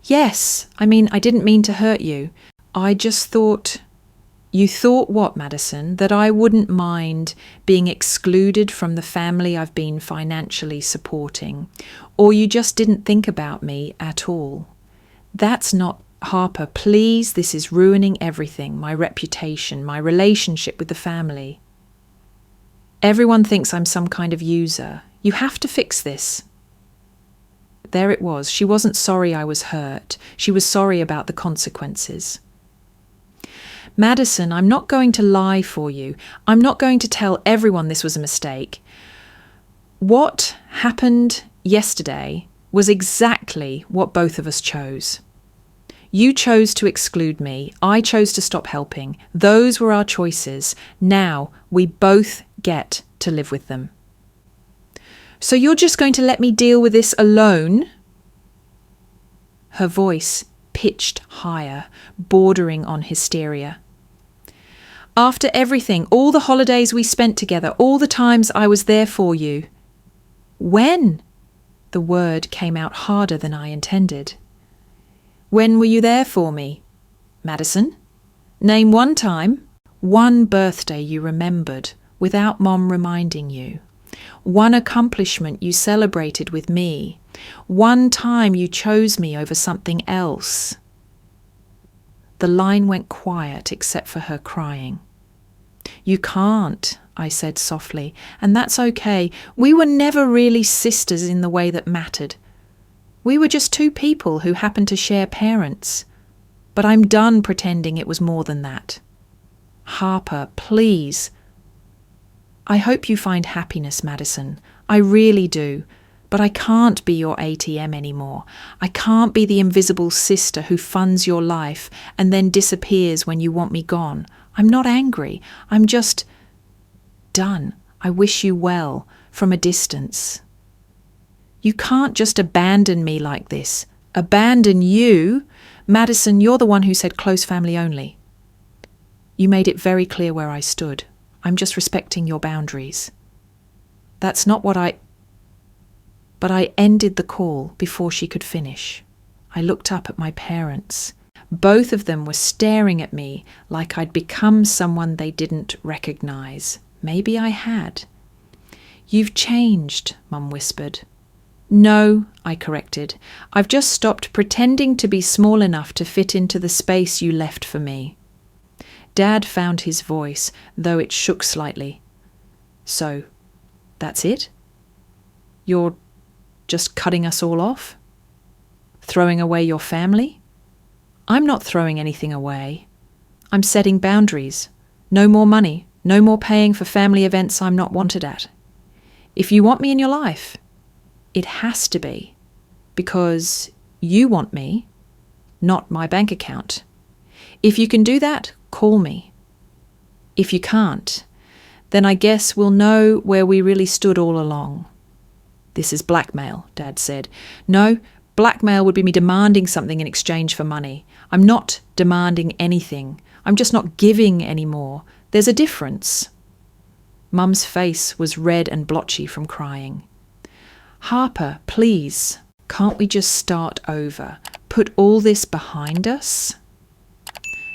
Yes, I didn't mean to hurt you. I just thought... You thought what, Madison? That I wouldn't mind being excluded from the family I've been financially supporting? Or you just didn't think about me at all? That's not... Harper, please, this is ruining everything, my reputation, my relationship with the family. Everyone thinks I'm some kind of user. You have to fix this. There it was. She wasn't sorry I was hurt. She was sorry about the consequences. Madison, I'm not going to lie for you. I'm not going to tell everyone this was a mistake. What happened yesterday was exactly what both of us chose. You chose to exclude me. I chose to stop helping. Those were our choices. Now we both get to live with them. So you're just going to let me deal with this alone? Her voice pitched higher, bordering on hysteria. After everything, all the holidays we spent together, all the times I was there for you. When? The word came out harder than I intended. When were you there for me? Madison? Name one time. One birthday you remembered without Mom reminding you. One accomplishment you celebrated with me. One time you chose me over something else. The line went quiet except for her crying. You can't, I said softly, and that's okay. We were never really sisters in the way that mattered. We were just two people who happened to share parents. But I'm done pretending it was more than that. Harper, please. I hope you find happiness, Madison. I really do. But I can't be your ATM anymore. I can't be the invisible sister who funds your life and then disappears when you want me gone. I'm not angry. I'm just done. I wish you well, from a distance. You can't just abandon me like this. Abandon you? Madison, you're the one who said close family only. You made it very clear where I stood. I'm just respecting your boundaries. That's not what But I ended the call before she could finish. I looked up at my parents. Both of them were staring at me like I'd become someone they didn't recognize. Maybe I had. You've changed, Mum whispered. No, I corrected. I've just stopped pretending to be small enough to fit into the space you left for me. Dad found his voice, though it shook slightly. So, that's it? You're just cutting us all off? Throwing away your family? I'm not throwing anything away. I'm setting boundaries. No more money, no more paying for family events I'm not wanted at. If you want me in your life, it has to be because you want me, not my bank account. If you can do that, call me. If you can't, then I guess we'll know where we really stood all along. This is blackmail, Dad said. No, blackmail would be me demanding something in exchange for money. I'm not demanding anything. I'm just not giving anymore. There's a difference. Mum's face was red and blotchy from crying. Harper, please, can't we just start over? Put all this behind us?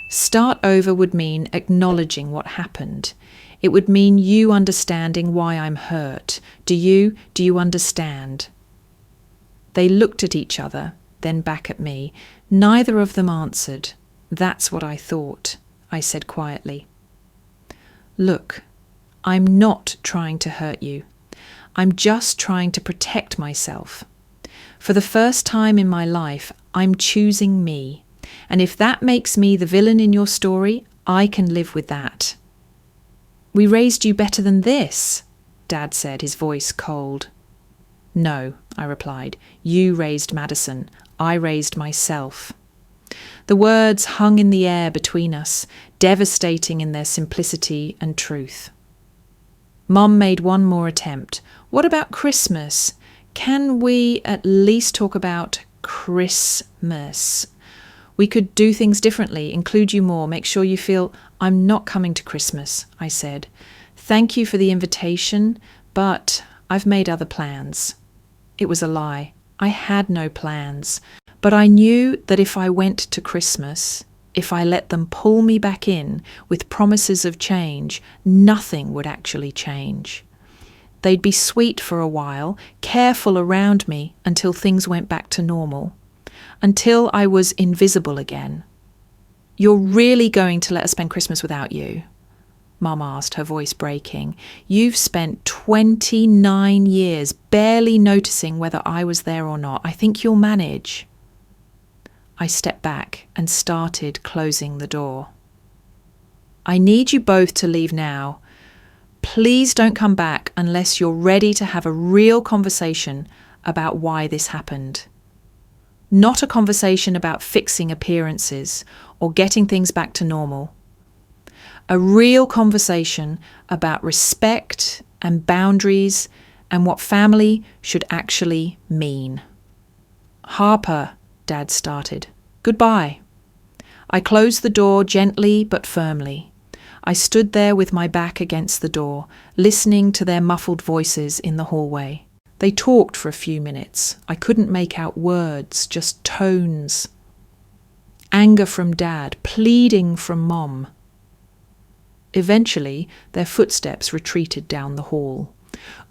Start over would mean acknowledging what happened. It would mean you understanding why I'm hurt. Do you understand? They looked at each other, then back at me. Neither of them answered. That's what I thought, I said quietly. Look, I'm not trying to hurt you. I'm just trying to protect myself. For the first time in my life, I'm choosing me. And if that makes me the villain in your story, I can live with that. We raised you better than this, Dad said, his voice cold. No, I replied. You raised Madison. I raised myself. The words hung in the air between us, devastating in their simplicity and truth. Mum made one more attempt. What about Christmas? Can we at least talk about Christmas? We could do things differently, include you more, make sure you feel I'm not coming to Christmas, I said. Thank you for the invitation, but I've made other plans. It was a lie. I had no plans, but I knew that if I went to Christmas, if I let them pull me back in with promises of change, nothing would actually change. They'd be sweet for a while, careful around me until things went back to normal. Until I was invisible again. You're really going to let us spend Christmas without you? Mum asked, her voice breaking. You've spent 29 years barely noticing whether I was there or not. I think you'll manage. I stepped back and started closing the door. I need you both to leave now. Please don't come back unless you're ready to have a real conversation about why this happened. Not a conversation about fixing appearances or getting things back to normal. A real conversation about respect and boundaries and what family should actually mean. "Harper," Dad started. "Goodbye." I closed the door gently but firmly. I stood there with my back against the door, listening to their muffled voices in the hallway. They talked for a few minutes. I couldn't make out words, just tones. Anger from Dad, pleading from Mom. Eventually, their footsteps retreated down the hall.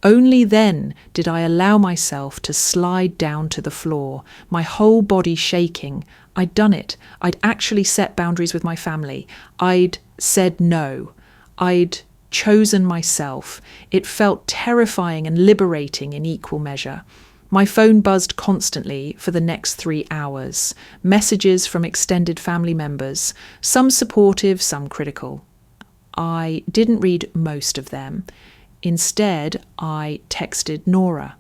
Only then did I allow myself to slide down to the floor, my whole body shaking. I'd done it. I'd actually set boundaries with my family. I'd said no. I'd chosen myself. It felt terrifying and liberating in equal measure. My phone buzzed constantly for the next 3 hours. Messages from extended family members, some supportive, some critical. I didn't read most of them. Instead, I texted Nora.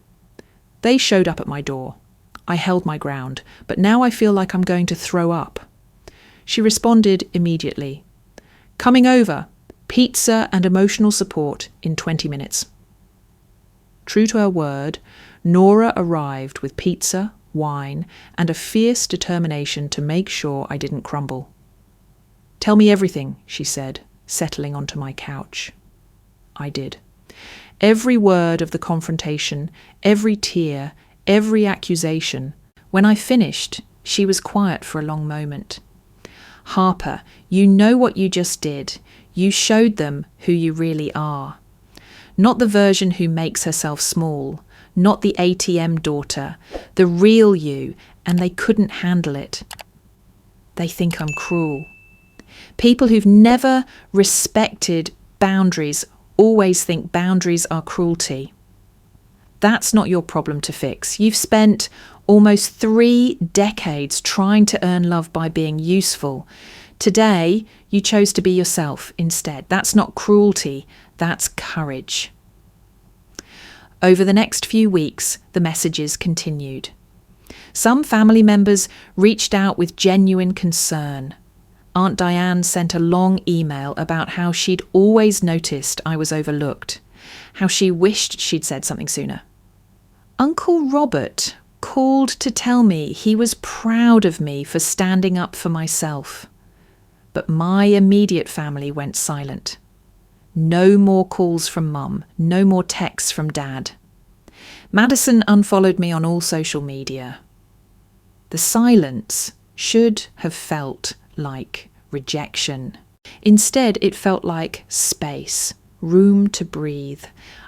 They showed up at my door. I held my ground, but now I feel like I'm going to throw up. She responded immediately. "Coming over. Pizza and emotional support in 20 minutes. True to her word, Nora arrived with pizza, wine, and a fierce determination to make sure I didn't crumble. "Tell me everything," she said, settling onto my couch. I did. Every word of the confrontation, every tear, every accusation. When I finished, she was quiet for a long moment. "Harper, you know what you just did. You showed them who you really are. Not the version who makes herself small, not the ATM daughter, the real you, and they couldn't handle it. They think I'm cruel. People who've never respected boundaries always think boundaries are cruelty. That's not your problem to fix. You've spent almost 3 decades trying to earn love by being useful. Today, you chose to be yourself instead. That's not cruelty, that's courage." Over the next few weeks, the messages continued. Some family members reached out with genuine concern. Aunt Diane sent a long email about how she'd always noticed I was overlooked, how she wished she'd said something sooner. Uncle Robert called to tell me he was proud of me for standing up for myself. But my immediate family went silent. No more calls from Mum, no more texts from Dad. Madison unfollowed me on all social media. The silence should have felt like rejection. Instead, it felt like space, room to breathe.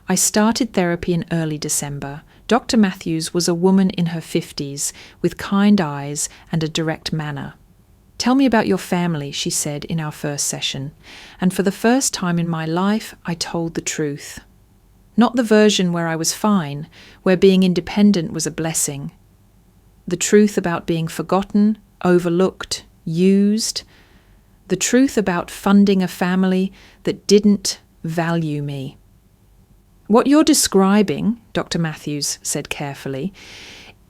I started therapy in early December. Dr. Matthews was a woman in her 50s with kind eyes and a direct manner. "Tell me about your family," she said in our first session. And for the first time in my life, I told the truth. Not the version where I was fine, where being independent was a blessing. The truth about being forgotten, overlooked, used. The truth about funding a family that didn't value me. "What you're describing," Dr. Matthews said carefully,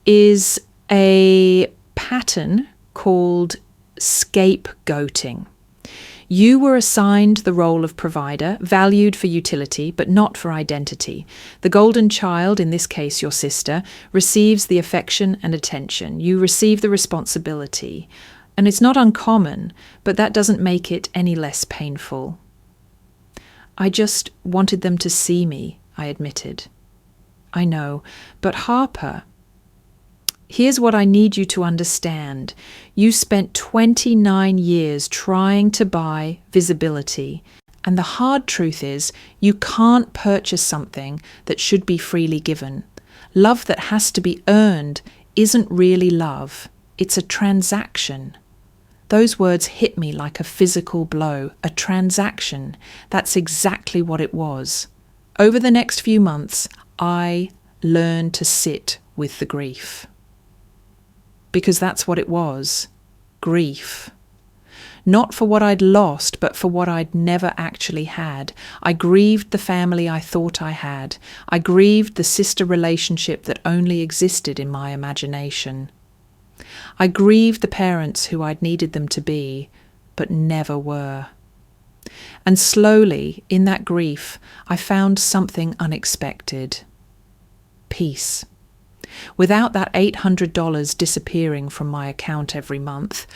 "is a pattern called scapegoating. You were assigned the role of provider, valued for utility, but not for identity. The golden child, in this case your sister, receives the affection and attention. You receive the responsibility. And it's not uncommon, but that doesn't make it any less painful." "I just wanted them to see me," I admitted. "I know, but Harper, here's what I need you to understand. You spent 29 years trying to buy visibility, and the hard truth is you can't purchase something that should be freely given. Love that has to be earned isn't really love. It's a transaction." Those words hit me like a physical blow. A transaction. That's exactly what it was. Over the next few months, I learned to sit with the grief. Because that's what it was. Grief. not for what I'd lost, but for what I'd never actually had. I grieved the family I thought I had. I grieved the sister relationship that only existed in my imagination. I grieved the parents who I'd needed them to be, but never were. And slowly, in that grief, I found something unexpected. Peace. Without that $800 disappearing from my account every month,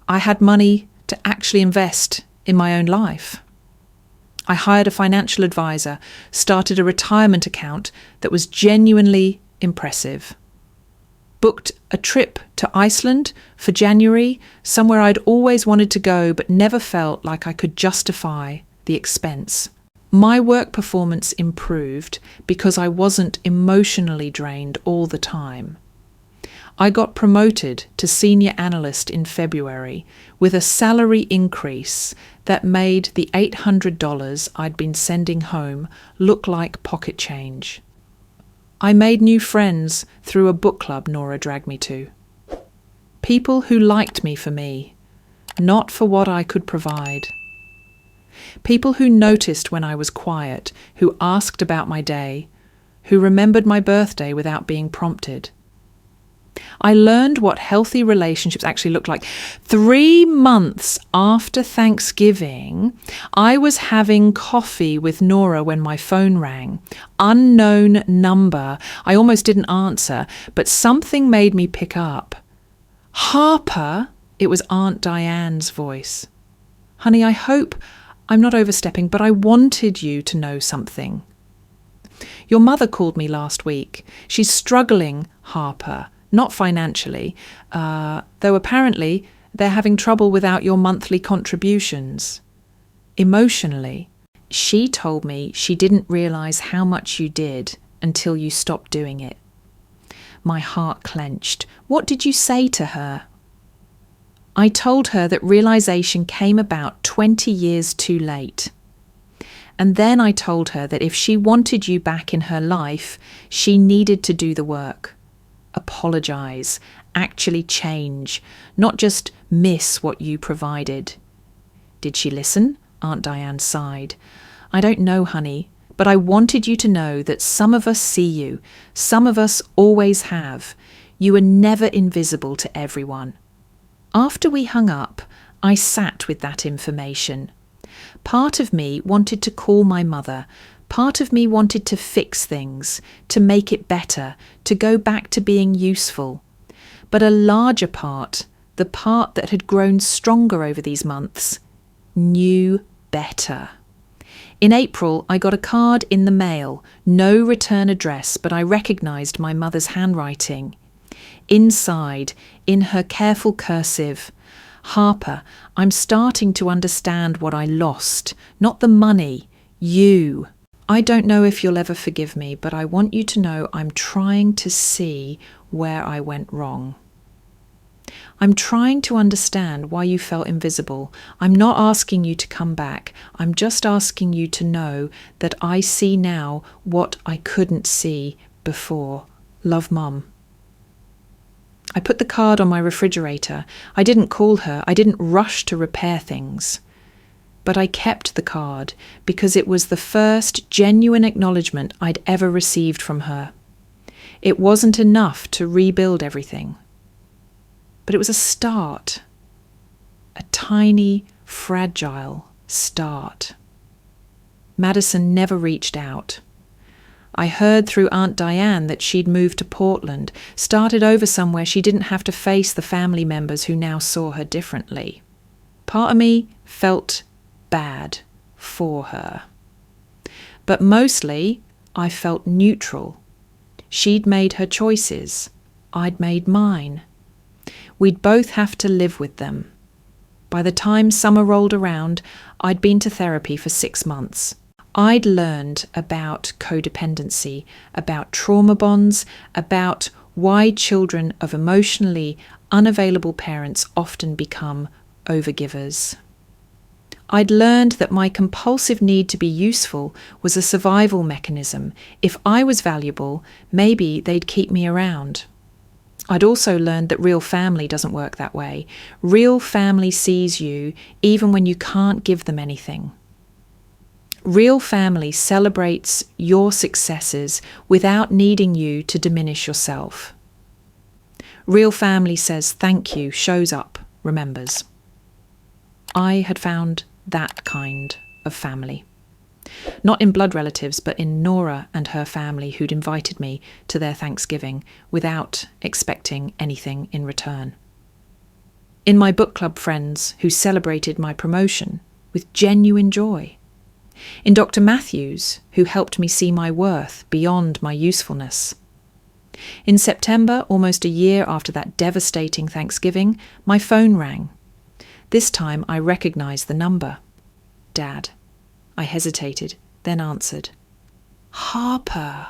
I had money to actually invest in my own life. I hired a financial advisor, started a retirement account that was genuinely impressive, booked a trip to Iceland for January, somewhere I'd always wanted to go but never felt like I could justify the expense. My work performance improved because I wasn't emotionally drained all the time. I got promoted to senior analyst in February with a salary increase that made the $800 I'd been sending home look like pocket change. I made new friends through a book club Nora dragged me to. People who liked me for me, not for what I could provide. People who noticed when I was quiet, who asked about my day, who remembered my birthday without being prompted. I learned what healthy relationships actually look like. 3 months after Thanksgiving, I was having coffee with Nora when my phone rang. Unknown number. I almost didn't answer, but something made me pick up. Harper, it was Aunt Diane's voice. Honey, I hope I'm not overstepping, but I wanted you to know something. Your mother called me last week. She's struggling, Harper. Not financially, though apparently they're having trouble without your monthly contributions. Emotionally, she told me she didn't realise how much you did until you stopped doing it. My heart clenched. What did you say to her? I told her that realisation came about 20 years too late. And then I told her that if she wanted you back in her life, she needed to do the work. Apologise, actually change, not just miss what you provided. Did she listen? Aunt Diane sighed. I don't know, honey, but I wanted you to know that some of us see you, some of us always have. You are never invisible to everyone. After we hung up, I sat with that information. Part of me wanted to call my mother. Part of me wanted to fix things, to make it better, to go back to being useful. But a larger part, the part that had grown stronger over these months, knew better. In April, I got a card in the mail, no return address, but I recognised my mother's handwriting. Inside, in her careful cursive, Harper, I'm starting to understand what I lost, not the money, you. I don't know if you'll ever forgive me, but I want you to know I'm trying to see where I went wrong. I'm trying to understand why you felt invisible. I'm not asking you to come back. I'm just asking you to know that I see now what I couldn't see before. Love, Mum. I put the card on my refrigerator. I didn't call her. I didn't rush to repair things. But I kept the card because it was the first genuine acknowledgement I'd ever received from her. It wasn't enough to rebuild everything. But it was a start. A tiny, fragile start. Madison never reached out. I heard through Aunt Diane that she'd moved to Portland, started over somewhere she didn't have to face the family members who now saw her differently. Part of me felt bad for her. But mostly, I felt neutral. She'd made her choices. I'd made mine. We'd both have to live with them. By the time summer rolled around, I'd been to therapy for 6 months. I'd learned about codependency, about trauma bonds, about why children of emotionally unavailable parents often become overgivers. I'd learned that my compulsive need to be useful was a survival mechanism. If I was valuable, maybe they'd keep me around. I'd also learned that real family doesn't work that way. Real family sees you even when you can't give them anything. Real family celebrates your successes without needing you to diminish yourself. Real family says thank you, shows up, remembers. I had found that kind of family. Not in blood relatives, but in Nora and her family who'd invited me to their Thanksgiving without expecting anything in return. In my book club friends who celebrated my promotion with genuine joy. In Dr. Matthews, who helped me see my worth beyond my usefulness. In September, almost a year after that devastating Thanksgiving, my phone rang. This time I recognized the number. Dad. I hesitated, then answered. Harper.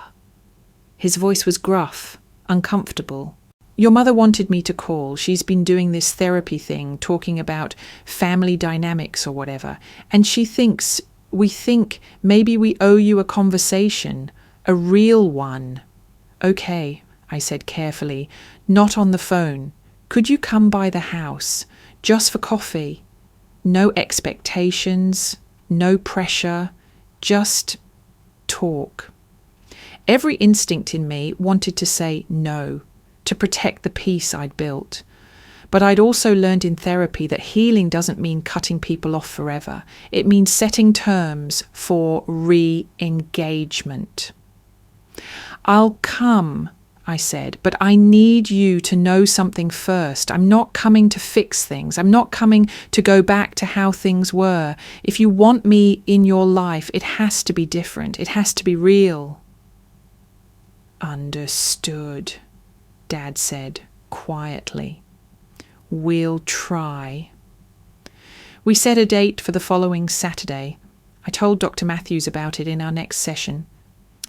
His voice was gruff, uncomfortable. Your mother wanted me to call. She's been doing this therapy thing, talking about family dynamics or whatever, and we think maybe we owe you a conversation, a real one. Okay, I said carefully, not on the phone. Could you come by the house, just for coffee? No expectations, no pressure, just talk. Every instinct in me wanted to say no, to protect the peace I'd built. But I'd also learned in therapy that healing doesn't mean cutting people off forever. It means setting terms for re-engagement. I'll come, I said, but I need you to know something first. I'm not coming to fix things. I'm not coming to go back to how things were. If you want me in your life, it has to be different. It has to be real. Understood, Dad said quietly. We'll try. We set a date for the following Saturday. I told Dr. Matthews about it in our next session.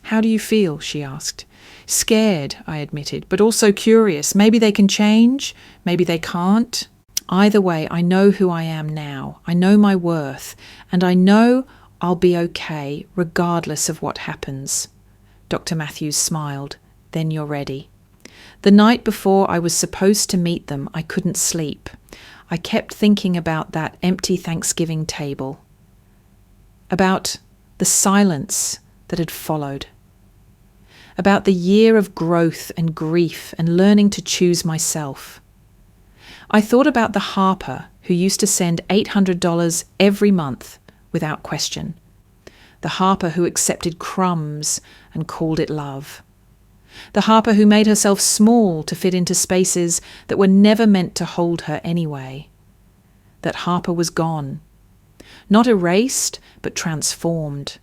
How do you feel? She asked. Scared, I admitted, but also curious. Maybe they can change, maybe they can't. Either way, I know who I am now. I know my worth, and I know I'll be okay regardless of what happens. Dr. Matthews smiled. Then you're ready. The night before I was supposed to meet them, I couldn't sleep. I kept thinking about that empty Thanksgiving table, about the silence that had followed, about the year of growth and grief and learning to choose myself. I thought about the Harper who used to send $800 every month without question, the Harper who accepted crumbs and called it love. The Harper who made herself small to fit into spaces that were never meant to hold her anyway. That Harper was gone. Not erased, but transformed.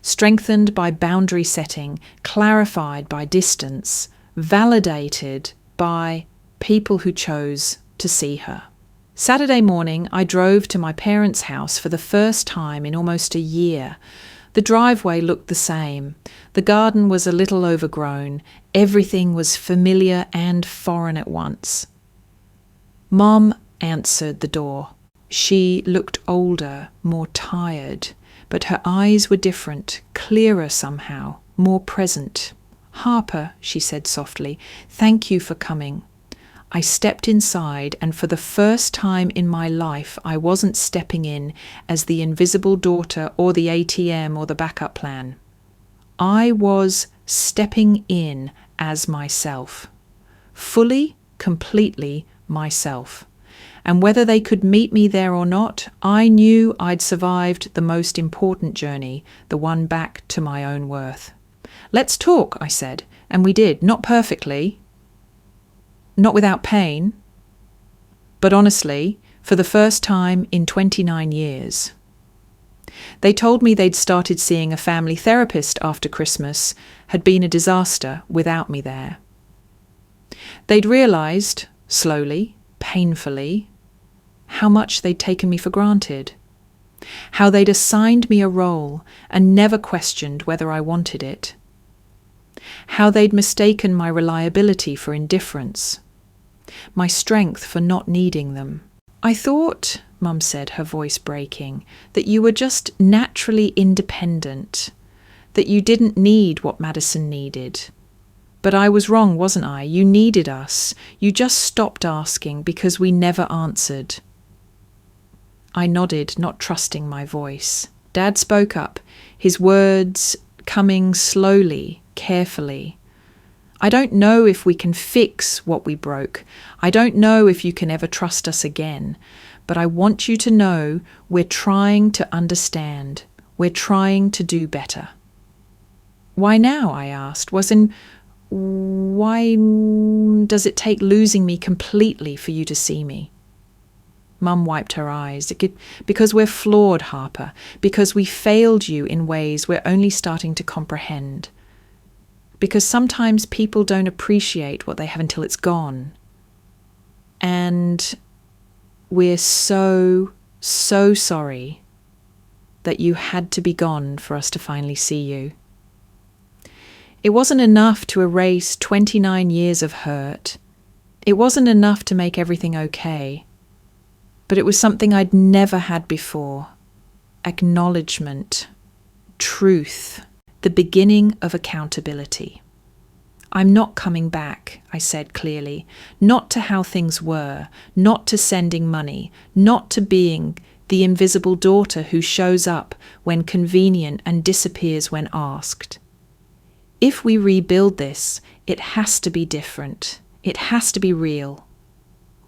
Strengthened by boundary setting, clarified by distance, validated by people who chose to see her. Saturday morning, I drove to my parents' house for the first time in almost a year. The driveway looked the same. The garden was a little overgrown. Everything was familiar and foreign at once. Mom answered the door. She looked older, more tired, but her eyes were different, clearer somehow, more present. Harper, she said softly, thank you for coming. I stepped inside, and for the first time in my life, I wasn't stepping in as the invisible daughter or the ATM or the backup plan. I was stepping in as myself, fully, completely myself. And whether they could meet me there or not, I knew I'd survived the most important journey, the one back to my own worth. Let's talk, I said, and we did, not perfectly, not without pain, but honestly, for the first time in 29 years. They told me they'd started seeing a family therapist after Christmas, had been a disaster without me there. They'd realised, slowly, painfully, how much they'd taken me for granted, how they'd assigned me a role and never questioned whether I wanted it, how they'd mistaken my reliability for indifference, my strength for not needing them. I thought, Mum said, her voice breaking, that you were just naturally independent, that you didn't need what Madison needed. But I was wrong, wasn't I? You needed us. You just stopped asking because we never answered. I nodded, not trusting my voice. Dad spoke up, his words coming slowly, carefully. I don't know if we can fix what we broke. I don't know if you can ever trust us again. But I want you to know we're trying to understand. We're trying to do better. Why now? I asked. Why does it take losing me completely for you to see me? Mum wiped her eyes. Because we're flawed, Harper. Because we failed you in ways we're only starting to comprehend. Because sometimes people don't appreciate what they have until it's gone. And we're so sorry that you had to be gone for us to finally see you. It wasn't enough to erase 29 years of hurt. It wasn't enough to make everything okay. But it was something I'd never had before. Acknowledgement, truth, the beginning of accountability. I'm not coming back, I said clearly, not to how things were, not to sending money, not to being the invisible daughter who shows up when convenient and disappears when asked. If we rebuild this, it has to be different. It has to be real.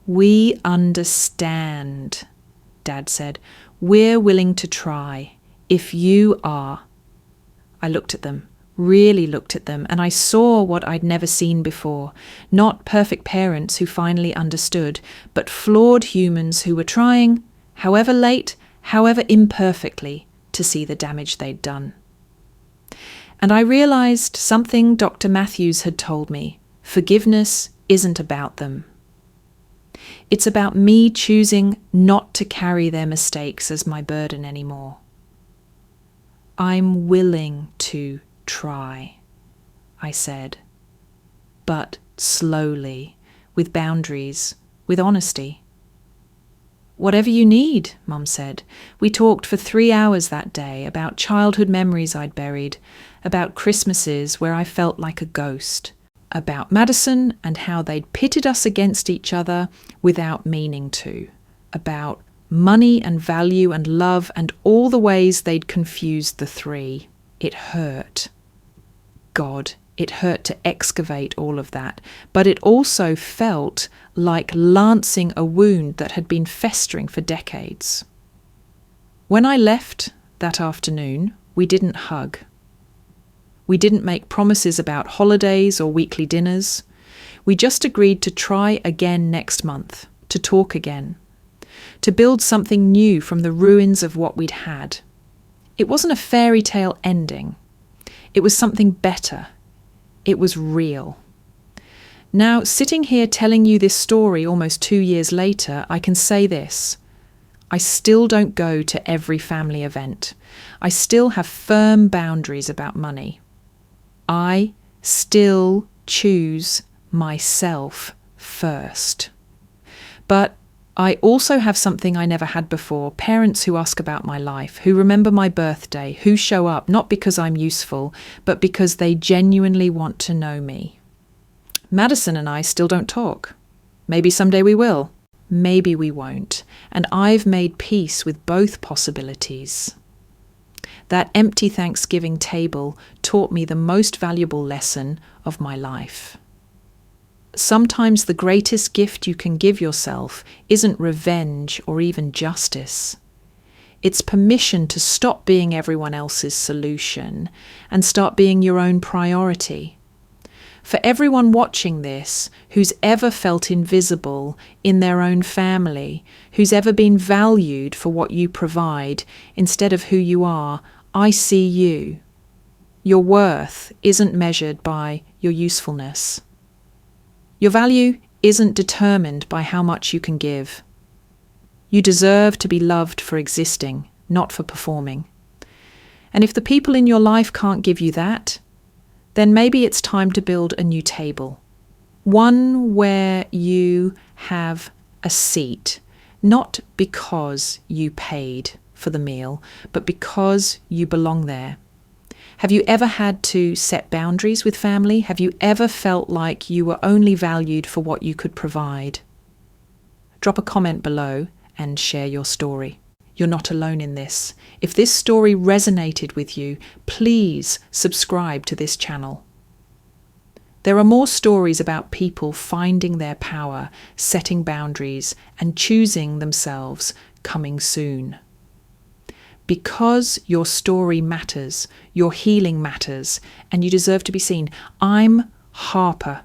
We understand, Dad said. We're willing to try. If you are. I looked at them, really looked at them, and I saw what I'd never seen before. Not perfect parents who finally understood, but flawed humans who were trying, however late, however imperfectly, to see the damage they'd done. And I realized something Dr. Matthews had told me. Forgiveness isn't about them. It's about me choosing not to carry their mistakes as my burden anymore. I'm willing to try, I said, but slowly, with boundaries, with honesty. Whatever you need, Mum said. We talked for 3 hours that day about childhood memories I'd buried, about Christmases where I felt like a ghost, about Madison and how they'd pitted us against each other without meaning to, about money and value and love and all the ways they'd confused the three. It hurt. God, it hurt to excavate all of that, but it also felt like lancing a wound that had been festering for decades. When I left that afternoon, we didn't hug. We didn't make promises about holidays or weekly dinners. We just agreed to try again next month, to talk again, to build something new from the ruins of what we'd had. It wasn't a fairy tale ending. It was something better. It was real. Now, sitting here telling you this story almost 2 years later, I can say this. I still don't go to every family event. I still have firm boundaries about money. I still choose myself first. But I also have something I never had before, parents who ask about my life, who remember my birthday, who show up not because I'm useful, but because they genuinely want to know me. Madison and I still don't talk. Maybe someday we will. Maybe we won't. And I've made peace with both possibilities. That empty Thanksgiving table taught me the most valuable lesson of my life. Sometimes the greatest gift you can give yourself isn't revenge or even justice. It's permission to stop being everyone else's solution and start being your own priority. For everyone watching this who's ever felt invisible in their own family, who's ever been valued for what you provide instead of who you are, I see you. Your worth isn't measured by your usefulness. Your value isn't determined by how much you can give. You deserve to be loved for existing, not for performing. And if the people in your life can't give you that, then maybe it's time to build a new table. One where you have a seat, not because you paid for the meal, but because you belong there. Have you ever had to set boundaries with family? Have you ever felt like you were only valued for what you could provide? Drop a comment below and share your story. You're not alone in this. If this story resonated with you, please subscribe to this channel. There are more stories about people finding their power, setting boundaries, and choosing themselves coming soon. Because your story matters, your healing matters, and you deserve to be seen. I'm Harper.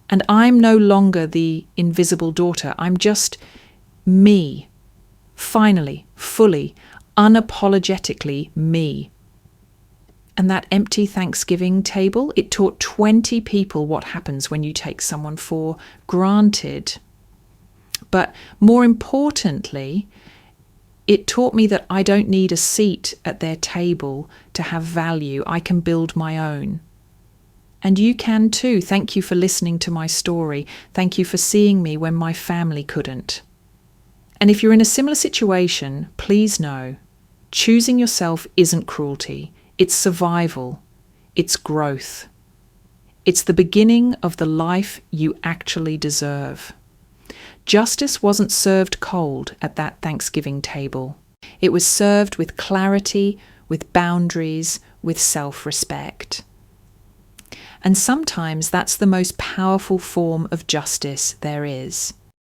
And I'm no longer the invisible daughter. I'm just me. Finally, fully, unapologetically me. And that empty Thanksgiving table, it taught 20 people what happens when you take someone for granted. But more importantly, it taught me that I don't need a seat at their table to have value. I can build my own. And you can too. Thank you for listening to my story. Thank you for seeing me when my family couldn't. And if you're in a similar situation, please know, choosing yourself isn't cruelty. It's survival. It's growth. It's the beginning of the life you actually deserve. Justice wasn't served cold at that Thanksgiving table. It was served with clarity, with boundaries, with self-respect. And sometimes that's the most powerful form of justice there is.